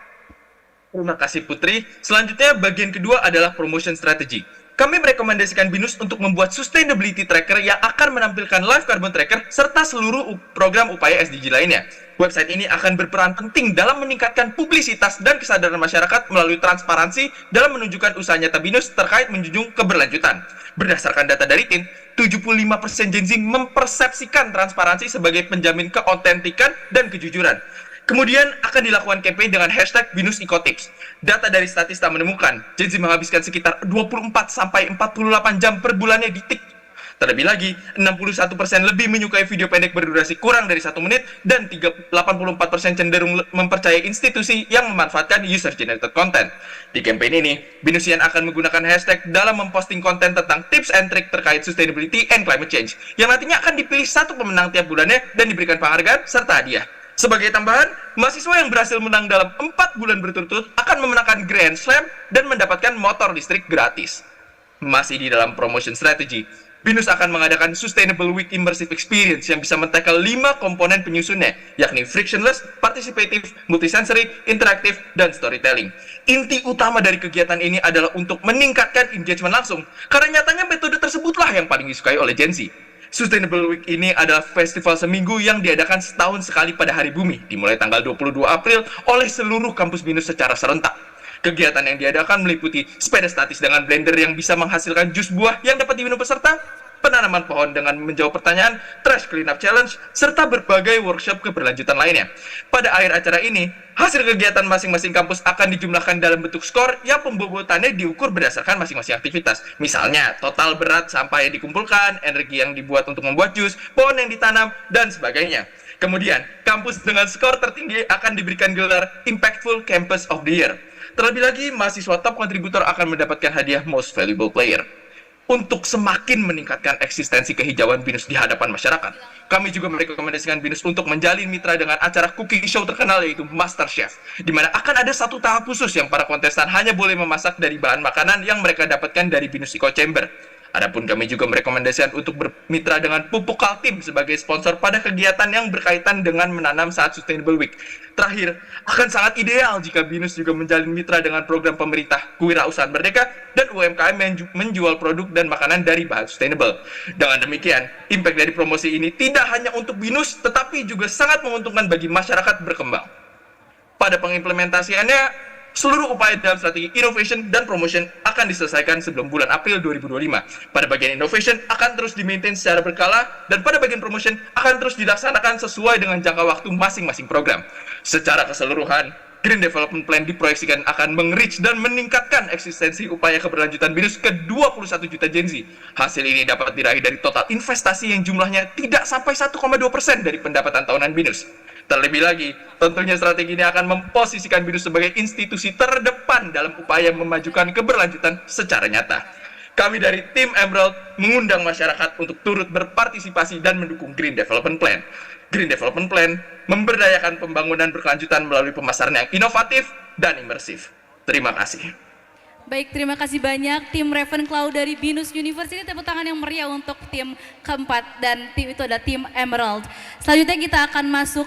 Terima kasih Putri. Selanjutnya bagian kedua adalah promotion strategy. Kami merekomendasikan BINUS untuk membuat sustainability tracker yang akan menampilkan live carbon tracker serta seluruh program upaya SDG lainnya. Website ini akan berperan penting dalam meningkatkan publisitas dan kesadaran masyarakat melalui transparansi dalam menunjukkan usaha nyata BINUS terkait menjunjung keberlanjutan. Berdasarkan data dari TIN, 75% Gen Z mempersepsikan transparansi sebagai penjamin keautentikan dan kejujuran. Kemudian akan dilakukan campaign dengan hashtag BINUS Ecotips. Data dari Statista menemukan Gen Z menghabiskan sekitar 24-48 jam per bulannya di TikTok. Terlebih lagi, 61% lebih menyukai video pendek berdurasi kurang dari 1 menit dan 84% cenderung mempercayai institusi yang memanfaatkan user-generated content. Di campaign ini, BINUSian akan menggunakan hashtag dalam memposting konten tentang tips and trick terkait sustainability and climate change, yang nantinya akan dipilih satu pemenang tiap bulannya dan diberikan penghargaan serta hadiah. Sebagai tambahan, mahasiswa yang berhasil menang dalam 4 bulan berturut-turut akan memenangkan Grand Slam dan mendapatkan motor listrik gratis. Masih di dalam promotion strategy, BINUS akan mengadakan Sustainable Week Immersive Experience yang bisa men-tackle 5 komponen penyusunnya, yakni frictionless, participative, multisensory, interaktif, dan storytelling. Inti utama dari kegiatan ini adalah untuk meningkatkan engagement langsung, karena nyatanya metode tersebutlah yang paling disukai oleh Gen Z. Sustainable Week ini adalah festival seminggu yang diadakan setahun sekali pada Hari Bumi, dimulai tanggal 22 April oleh seluruh kampus BINUS secara serentak. Kegiatan yang diadakan meliputi sepeda statis dengan blender yang bisa menghasilkan jus buah yang dapat diminum peserta, penanaman pohon dengan menjawab pertanyaan, trash cleanup challenge, serta berbagai workshop keberlanjutan lainnya. Pada akhir acara ini, hasil kegiatan masing-masing kampus akan dijumlahkan dalam bentuk skor yang pembobotannya diukur berdasarkan masing-masing aktivitas. Misalnya, total berat sampah yang dikumpulkan, energi yang dibuat untuk membuat jus, pohon yang ditanam, dan sebagainya. Kemudian, kampus dengan skor tertinggi akan diberikan gelar Impactful Campus of the Year. Terlebih lagi, mahasiswa top kontributor akan mendapatkan hadiah Most Valuable Player. Untuk semakin meningkatkan eksistensi kehijauan BINUS di hadapan masyarakat, kami juga merekomendasikan BINUS untuk menjalin mitra dengan acara cooking show terkenal yaitu MasterChef, di mana akan ada satu tahap khusus yang para kontestan hanya boleh memasak dari bahan makanan yang mereka dapatkan dari BINUS Eco Chamber. Adapun kami juga merekomendasikan untuk bermitra dengan Pupuk Kaltim sebagai sponsor pada kegiatan yang berkaitan dengan menanam saat Sustainable Week. Terakhir, akan sangat ideal jika BINUS juga menjalin mitra dengan program pemerintah Kewirausahaan Merdeka dan UMKM yang menjual produk dan makanan dari bahan sustainable. Dengan demikian, impact dari promosi ini tidak hanya untuk BINUS, tetapi juga sangat menguntungkan bagi masyarakat berkembang. Pada pengimplementasiannya, seluruh upaya dalam strategi innovation dan promotion akan diselesaikan sebelum bulan April 2025. Pada bagian innovation akan terus di-maintain secara berkala, dan pada bagian promotion akan terus dilaksanakan sesuai dengan jangka waktu masing-masing program. Secara keseluruhan, Green Development Plan diproyeksikan akan meng-reach dan meningkatkan eksistensi upaya keberlanjutan BINUS ke 21 juta Gen Z. Hasil ini dapat diraih dari total investasi yang jumlahnya tidak sampai 1,2% dari pendapatan tahunan BINUS. Terlebih lagi, tentunya strategi ini akan memposisikan BINUS sebagai institusi terdepan dalam upaya memajukan keberlanjutan secara nyata. Kami dari tim Emerald mengundang masyarakat untuk turut berpartisipasi dan mendukung Green Development Plan. Green Development Plan memberdayakan pembangunan berkelanjutan melalui pemasaran yang inovatif dan imersif. Terima kasih. Baik, terima kasih banyak tim Ravenclaw dari BINUS University. Tepuk tangan yang meriah untuk tim keempat, dan tim itu adalah tim Emerald. Selanjutnya kita akan masuk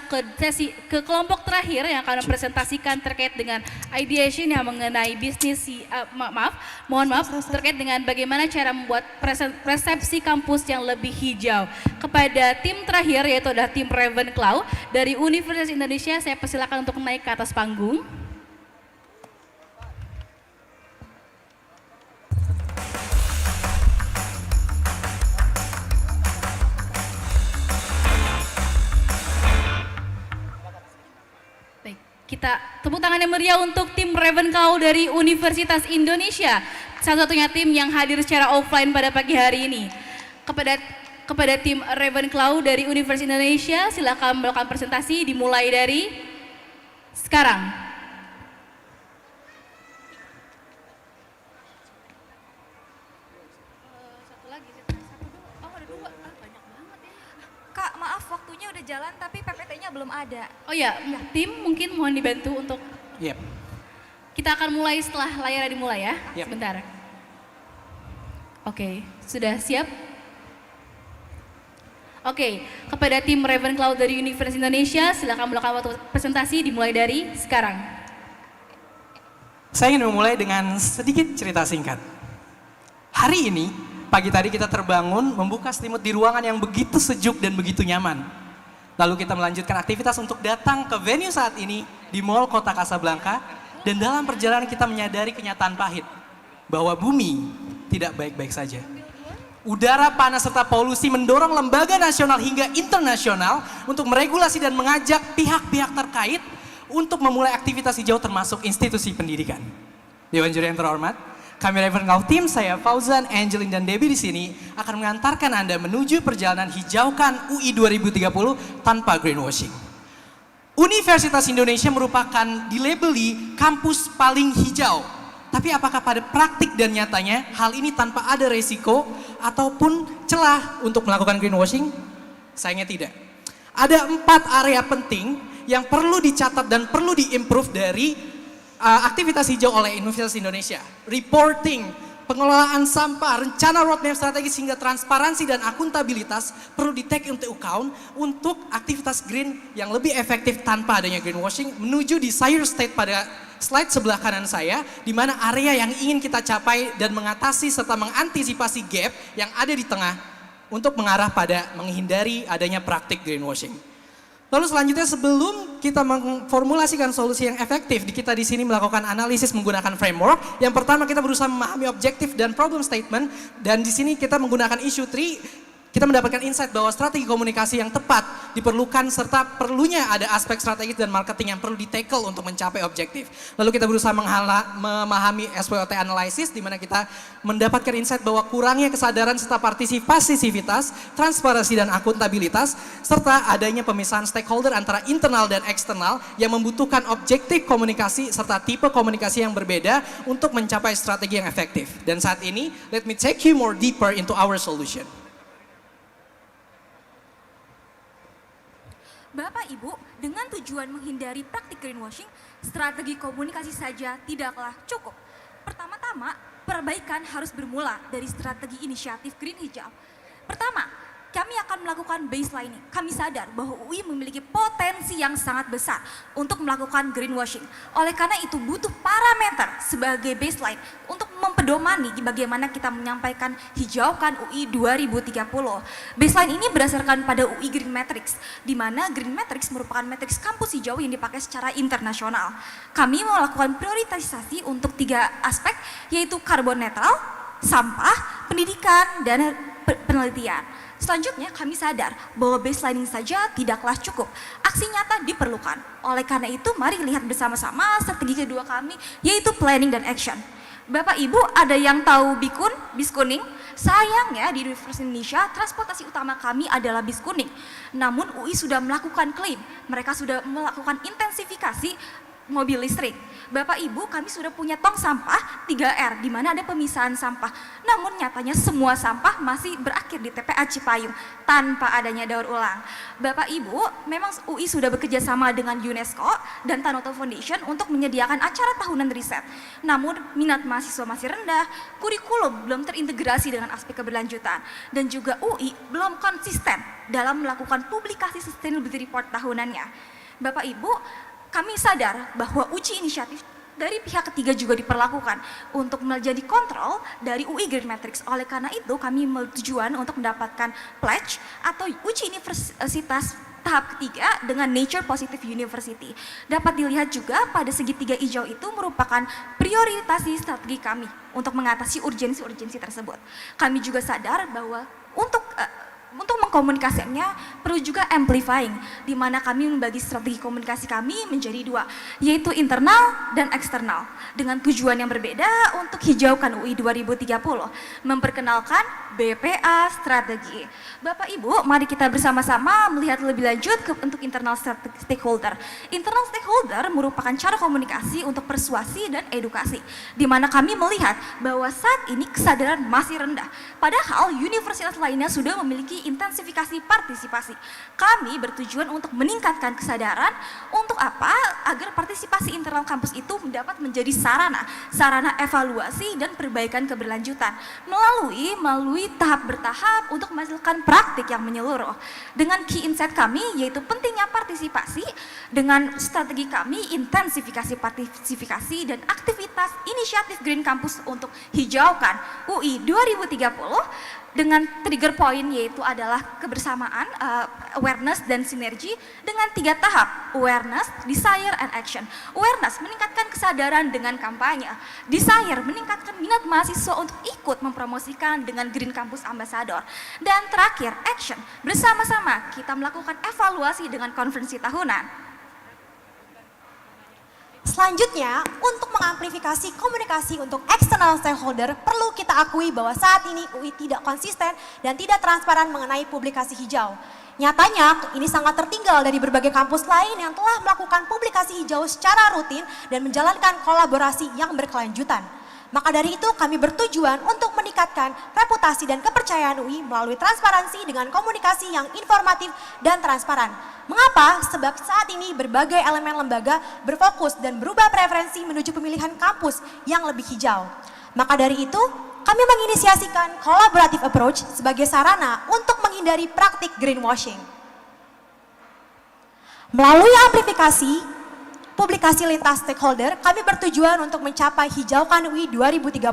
ke kelompok terakhir yang akan mempresentasikan terkait dengan ideation yang mengenai bisnis, mohon maaf, terkait dengan bagaimana cara membuat persepsi kampus yang lebih hijau. Kepada tim terakhir yaitu adalah tim Ravenclaw dari Universitas Indonesia, saya persilakan untuk naik ke atas panggung. Kita tepuk tangan yang meriah untuk tim Ravenclaw dari Universitas Indonesia, satu-satunya tim yang hadir secara offline pada pagi hari ini. Kepada tim Ravenclaw dari Universitas Indonesia, silakan melakukan presentasi dimulai dari sekarang. Kak, maaf waktunya udah jalan tapi PPT-nya belum ada. Oh ya, tim mungkin mohon dibantu untuk kita akan mulai setelah layar dimulai ya, sebentar. Oke, sudah siap? Oke, kepada tim Ravenclaw dari Universitas Indonesia, silakan melakukan waktu presentasi dimulai dari sekarang. Saya ingin memulai dengan sedikit cerita singkat. Hari ini, pagi tadi kita terbangun, membuka selimut di ruangan yang begitu sejuk dan begitu nyaman. Lalu kita melanjutkan aktivitas untuk datang ke venue saat ini di Mall Kota Casablanca, dan dalam perjalanan kita menyadari kenyataan pahit bahwa bumi tidak baik-baik saja. Udara panas serta polusi mendorong lembaga nasional hingga internasional untuk meregulasi dan mengajak pihak-pihak terkait untuk memulai aktivitas hijau termasuk institusi pendidikan. Dewan juri yang terhormat, kami Ravenclaw Team, saya Fauzan, Angelin, dan Debbie di sini akan mengantarkan Anda menuju perjalanan hijaukan UI 2030 tanpa greenwashing. Universitas Indonesia merupakan dilabeli kampus paling hijau. Tapi apakah pada praktik dan nyatanya hal ini tanpa ada resiko ataupun celah untuk melakukan greenwashing? Sayangnya tidak. Ada 4 area penting yang perlu dicatat dan perlu diimprove dari aktivitas hijau oleh Universitas Indonesia. Reporting, pengelolaan sampah, rencana roadmap strategis hingga transparansi dan akuntabilitas perlu di-take into account untuk aktivitas green yang lebih efektif tanpa adanya greenwashing, menuju desire state pada slide sebelah kanan saya, di mana area yang ingin kita capai dan mengatasi serta mengantisipasi gap yang ada di tengah untuk mengarah pada menghindari adanya praktik greenwashing. Lalu selanjutnya, sebelum kita memformulasikan solusi yang efektif, kita di sini melakukan analisis menggunakan framework. Yang pertama, kita berusaha memahami objektif dan problem statement, dan di sini kita menggunakan issue tree. Kita mendapatkan insight bahwa strategi komunikasi yang tepat diperlukan serta perlunya ada aspek strategis dan marketing yang perlu di-tackle untuk mencapai objektif. Lalu kita berusaha memahami SWOT analysis, di mana kita mendapatkan insight bahwa kurangnya kesadaran serta partisipasivitas, transparansi dan akuntabilitas, serta adanya pemisahan stakeholder antara internal dan eksternal yang membutuhkan objektif komunikasi serta tipe komunikasi yang berbeda untuk mencapai strategi yang efektif. Dan saat ini, let me take you more deeper into our solution. Bapak Ibu, dengan tujuan menghindari praktik greenwashing, strategi komunikasi saja tidaklah cukup. Pertama-tama, perbaikan harus bermula dari strategi inisiatif green hijau. Pertama, kami akan melakukan baselining. Kami sadar bahwa UI memiliki potensi yang sangat besar untuk melakukan greenwashing. Oleh karena itu butuh parameter sebagai baseline untuk mempedomani bagaimana kita menyampaikan hijaukan UI 2030. Baseline ini berdasarkan pada UI Green Matrix, di mana Green Matrix merupakan matriks kampus hijau yang dipakai secara internasional. Kami melakukan prioritisasi untuk 3 aspek, yaitu karbon netral, sampah, pendidikan, dan penelitian. Selanjutnya, kami sadar bahwa baselining saja tidaklah cukup. Aksi nyata diperlukan. Oleh karena itu, mari lihat bersama-sama strategi kedua kami, yaitu planning dan action. Bapak Ibu, ada yang tahu bis kuning? Sayangnya di Universitas Indonesia, transportasi utama kami adalah bis kuning. Namun UI sudah melakukan klaim, mereka sudah melakukan intensifikasi mobil listrik. Bapak Ibu, kami sudah punya tong sampah 3R, di mana ada pemisahan sampah. Namun nyatanya semua sampah masih berakhir di TPA Cipayung tanpa adanya daur ulang. Bapak Ibu, memang UI sudah bekerja sama dengan UNESCO dan Tanoto Foundation untuk menyediakan acara tahunan riset. Namun minat mahasiswa masih rendah, kurikulum belum terintegrasi dengan aspek keberlanjutan, dan juga UI belum konsisten dalam melakukan publikasi sustainability report tahunannya. Bapak Ibu, kami sadar bahwa uji inisiatif dari pihak ketiga juga diperlakukan untuk menjadi kontrol dari UI Green Matrix. Oleh karena itu, kami bertujuan untuk mendapatkan pledge atau uji universitas tahap ketiga dengan Nature Positive University. Dapat dilihat juga pada segitiga hijau itu merupakan prioritasi strategi kami untuk mengatasi urgensi-urgensi tersebut. Kami juga sadar bahwa untuk mengkomunikasikannya perlu juga amplifying, di mana kami membagi strategi komunikasi kami menjadi dua, yaitu internal dan eksternal, dengan tujuan yang berbeda untuk hijaukan UI 2030, memperkenalkan BPA strategi. Bapak Ibu, mari kita bersama-sama melihat lebih lanjut untuk internal stakeholder. Internal stakeholder merupakan cara komunikasi untuk persuasi dan edukasi, di mana kami melihat bahwa saat ini kesadaran masih rendah, padahal universitas lainnya sudah memiliki intensifikasi partisipasi. Kami bertujuan untuk meningkatkan kesadaran untuk apa? Agar partisipasi internal kampus itu dapat menjadi sarana evaluasi dan perbaikan keberlanjutan melalui tahap bertahap untuk menghasilkan praktik yang menyeluruh. Dengan key insight kami yaitu pentingnya partisipasi, dengan strategi kami intensifikasi partisipasi dan aktivitas inisiatif Green Campus untuk hijaukan UI 2030, dengan trigger point yaitu adalah kebersamaan, awareness dan sinergi dengan 3 tahap: awareness, desire, and action. Awareness meningkatkan kesadaran dengan kampanye, desire meningkatkan minat mahasiswa untuk ikut mempromosikan dengan Green Campus Ambassador, dan terakhir action, bersama-sama kita melakukan evaluasi dengan konferensi tahunan. Selanjutnya, untuk mengamplifikasi komunikasi untuk external stakeholder, perlu kita akui bahwa saat ini UI tidak konsisten dan tidak transparan mengenai publikasi hijau. Nyatanya, ini sangat tertinggal dari berbagai kampus lain yang telah melakukan publikasi hijau secara rutin dan menjalankan kolaborasi yang berkelanjutan. Maka dari itu, kami bertujuan untuk meningkatkan reputasi dan kepercayaan UI melalui transparansi dengan komunikasi yang informatif dan transparan. Mengapa? Sebab saat ini berbagai elemen lembaga berfokus dan berubah preferensi menuju pemilihan kampus yang lebih hijau. Maka dari itu, kami menginisiasikan collaborative approach sebagai sarana untuk menghindari praktik greenwashing. Melalui amplifikasi publikasi lintas stakeholder, kami bertujuan untuk mencapai hijaukan UI 2030.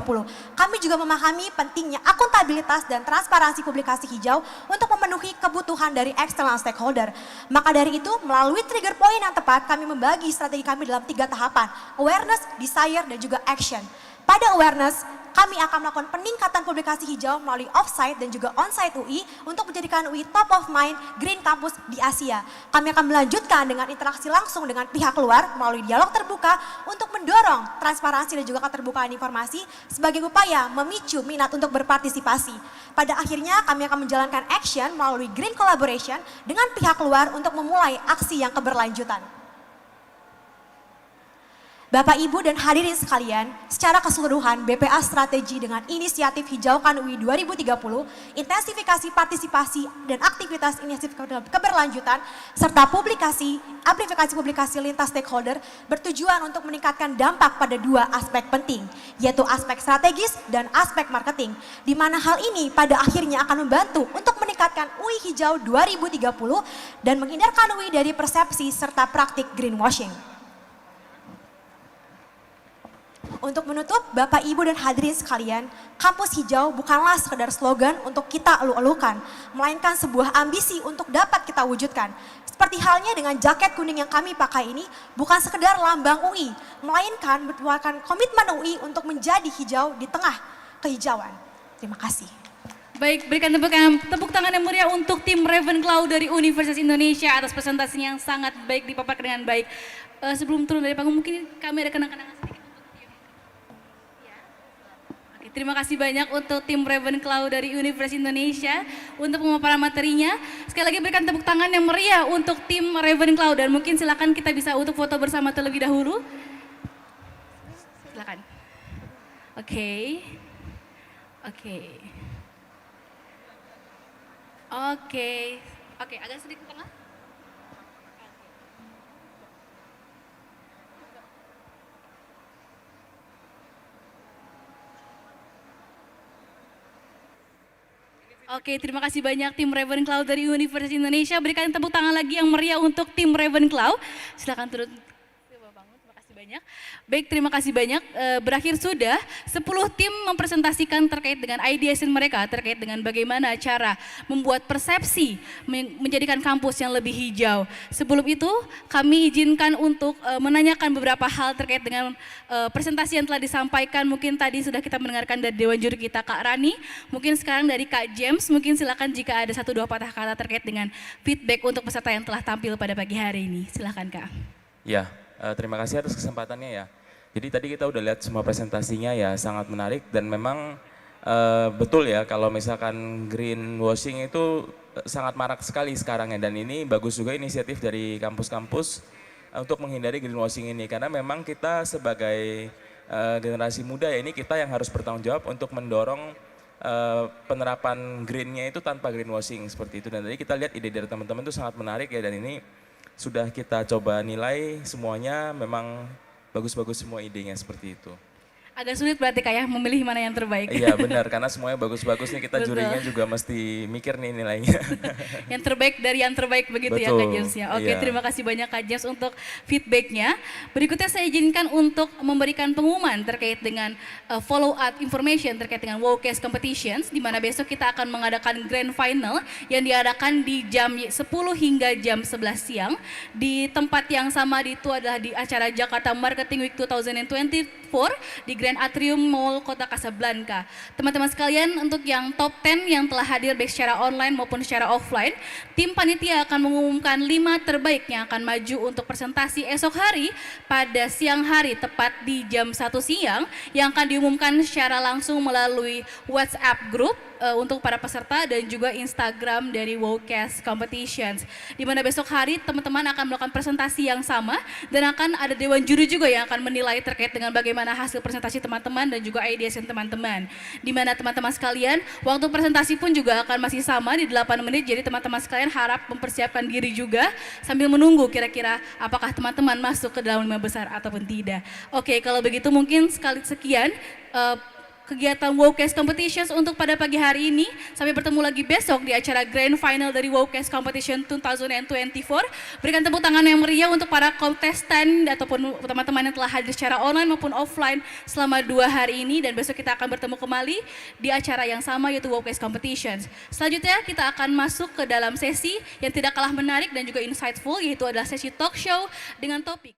Kami juga memahami pentingnya akuntabilitas dan transparansi publikasi hijau untuk memenuhi kebutuhan dari external stakeholder. Maka dari itu, melalui trigger point yang tepat, kami membagi strategi kami dalam 3 tahapan: awareness, desire, dan juga action. Pada awareness, kami akan melakukan peningkatan publikasi hijau melalui off-site dan juga on-site UI untuk menjadikan UI top of mind Green Campus di Asia. Kami akan melanjutkan dengan interaksi langsung dengan pihak luar melalui dialog terbuka untuk mendorong transparansi dan juga keterbukaan informasi sebagai upaya memicu minat untuk berpartisipasi. Pada akhirnya kami akan menjalankan action melalui Green Collaboration dengan pihak luar untuk memulai aksi yang keberlanjutan. Bapak, Ibu, dan hadirin sekalian, secara keseluruhan BPA strategi dengan inisiatif Hijaukan UI 2030, intensifikasi partisipasi dan aktivitas inisiatif keberlanjutan, serta amplifikasi publikasi lintas stakeholder bertujuan untuk meningkatkan dampak pada 2 aspek penting, yaitu aspek strategis dan aspek marketing, di mana hal ini pada akhirnya akan membantu untuk meningkatkan UI Hijau 2030 dan menghindarkan UI dari persepsi serta praktik greenwashing. Untuk menutup, Bapak, Ibu, dan hadirin sekalian, kampus hijau bukanlah sekedar slogan untuk kita elu-elukan, melainkan sebuah ambisi untuk dapat kita wujudkan. Seperti halnya dengan jaket kuning yang kami pakai ini, bukan sekedar lambang UI, melainkan merupakan komitmen UI untuk menjadi hijau di tengah kehijauan. Terima kasih. Baik, berikan tepuk tangan yang meriah untuk tim Ravenclaw dari Universitas Indonesia atas presentasinya yang sangat baik, dipaparkan dengan baik. Sebelum turun dari panggung, mungkin kami ada kenang-kenangan sedikit untuk tim. Ya. Oke, terima kasih banyak untuk tim Ravenclaw dari Universitas Indonesia untuk pemaparan materinya. Sekali lagi berikan tepuk tangan yang meriah untuk tim Ravenclaw dan mungkin silakan kita bisa untuk foto bersama terlebih dahulu. Silakan. Oke. Oke, agak sedikit ke tengah. Oke, terima kasih banyak tim Ravenclaw dari Universitas Indonesia. Berikan tepuk tangan lagi yang meriah untuk tim Ravenclaw. Silakan turun. Terima kasih banyak. Baik, terima kasih banyak. Berakhir sudah 10 tim mempresentasikan terkait dengan ideation mereka, terkait dengan bagaimana cara membuat persepsi menjadikan kampus yang lebih hijau. Sebelum itu, kami izinkan untuk menanyakan beberapa hal terkait dengan presentasi yang telah disampaikan. Mungkin tadi sudah kita mendengarkan dari Dewan Juri kita, Kak Rani. Mungkin sekarang dari Kak James, mungkin silakan jika ada 1-2 patah kata terkait dengan feedback untuk peserta yang telah tampil pada pagi hari ini. Silakan, Kak. Ya, terima kasih atas kesempatannya ya. Jadi tadi kita udah lihat semua presentasinya ya, sangat menarik dan memang betul ya kalau misalkan greenwashing itu sangat marak sekali sekarang ya, dan ini bagus juga inisiatif dari kampus-kampus untuk menghindari greenwashing ini, karena memang kita sebagai generasi muda ya, ini kita yang harus bertanggung jawab untuk mendorong penerapan greennya itu tanpa greenwashing seperti itu. Dan tadi kita lihat ide dari teman-teman itu sangat menarik ya, dan ini sudah kita coba nilai semuanya, memang bagus-bagus semua idenya seperti itu. Agak sulit berarti Kak ya memilih mana yang terbaik. Iya benar, karena semuanya bagus-bagus nih, kita Betul. jurinya juga mesti mikir nih nilainya. Yang terbaik dari yang terbaik begitu ya Betul, Kak James ya. Oke, iya. terima kasih banyak Kak James untuk feedbacknya. Berikutnya saya izinkan untuk memberikan pengumuman terkait dengan follow up information terkait dengan WOCAS Competitions, di mana besok kita akan mengadakan grand final yang diadakan di jam 10 hingga jam 11 siang. Di tempat yang sama itu adalah di acara Jakarta Marketing Week 2024 di Grand Atrium Mall Kota Casablanca. Teman-teman sekalian, untuk yang top 10 yang telah hadir baik secara online maupun secara offline, tim panitia akan mengumumkan 5 terbaik yang akan maju untuk presentasi esok hari pada siang hari tepat di jam 1 siang yang akan diumumkan secara langsung melalui WhatsApp group untuk para peserta dan juga Instagram dari WOCAS Competitions. Di mana besok hari teman-teman akan melakukan presentasi yang sama dan akan ada Dewan Juri juga yang akan menilai terkait dengan bagaimana hasil presentasi teman-teman dan juga ideation teman-teman. Di mana teman-teman sekalian, waktu presentasi pun juga akan masih sama di 8 menit, jadi teman-teman sekalian harap mempersiapkan diri juga sambil menunggu kira-kira apakah teman-teman masuk ke dalam 5 besar ataupun tidak. Oke, kalau begitu mungkin sekian kegiatan WOCAS Competitions untuk pada pagi hari ini. Sampai bertemu lagi besok di acara Grand Final dari WOCAS Competition 2024. Berikan tepuk tangan yang meriah untuk para kontestan ataupun teman-teman yang telah hadir secara online maupun offline selama 2 hari ini. Dan besok kita akan bertemu kembali di acara yang sama, yaitu WOCAS Competitions. Selanjutnya kita akan masuk ke dalam sesi yang tidak kalah menarik dan juga insightful, yaitu adalah sesi talk show dengan topik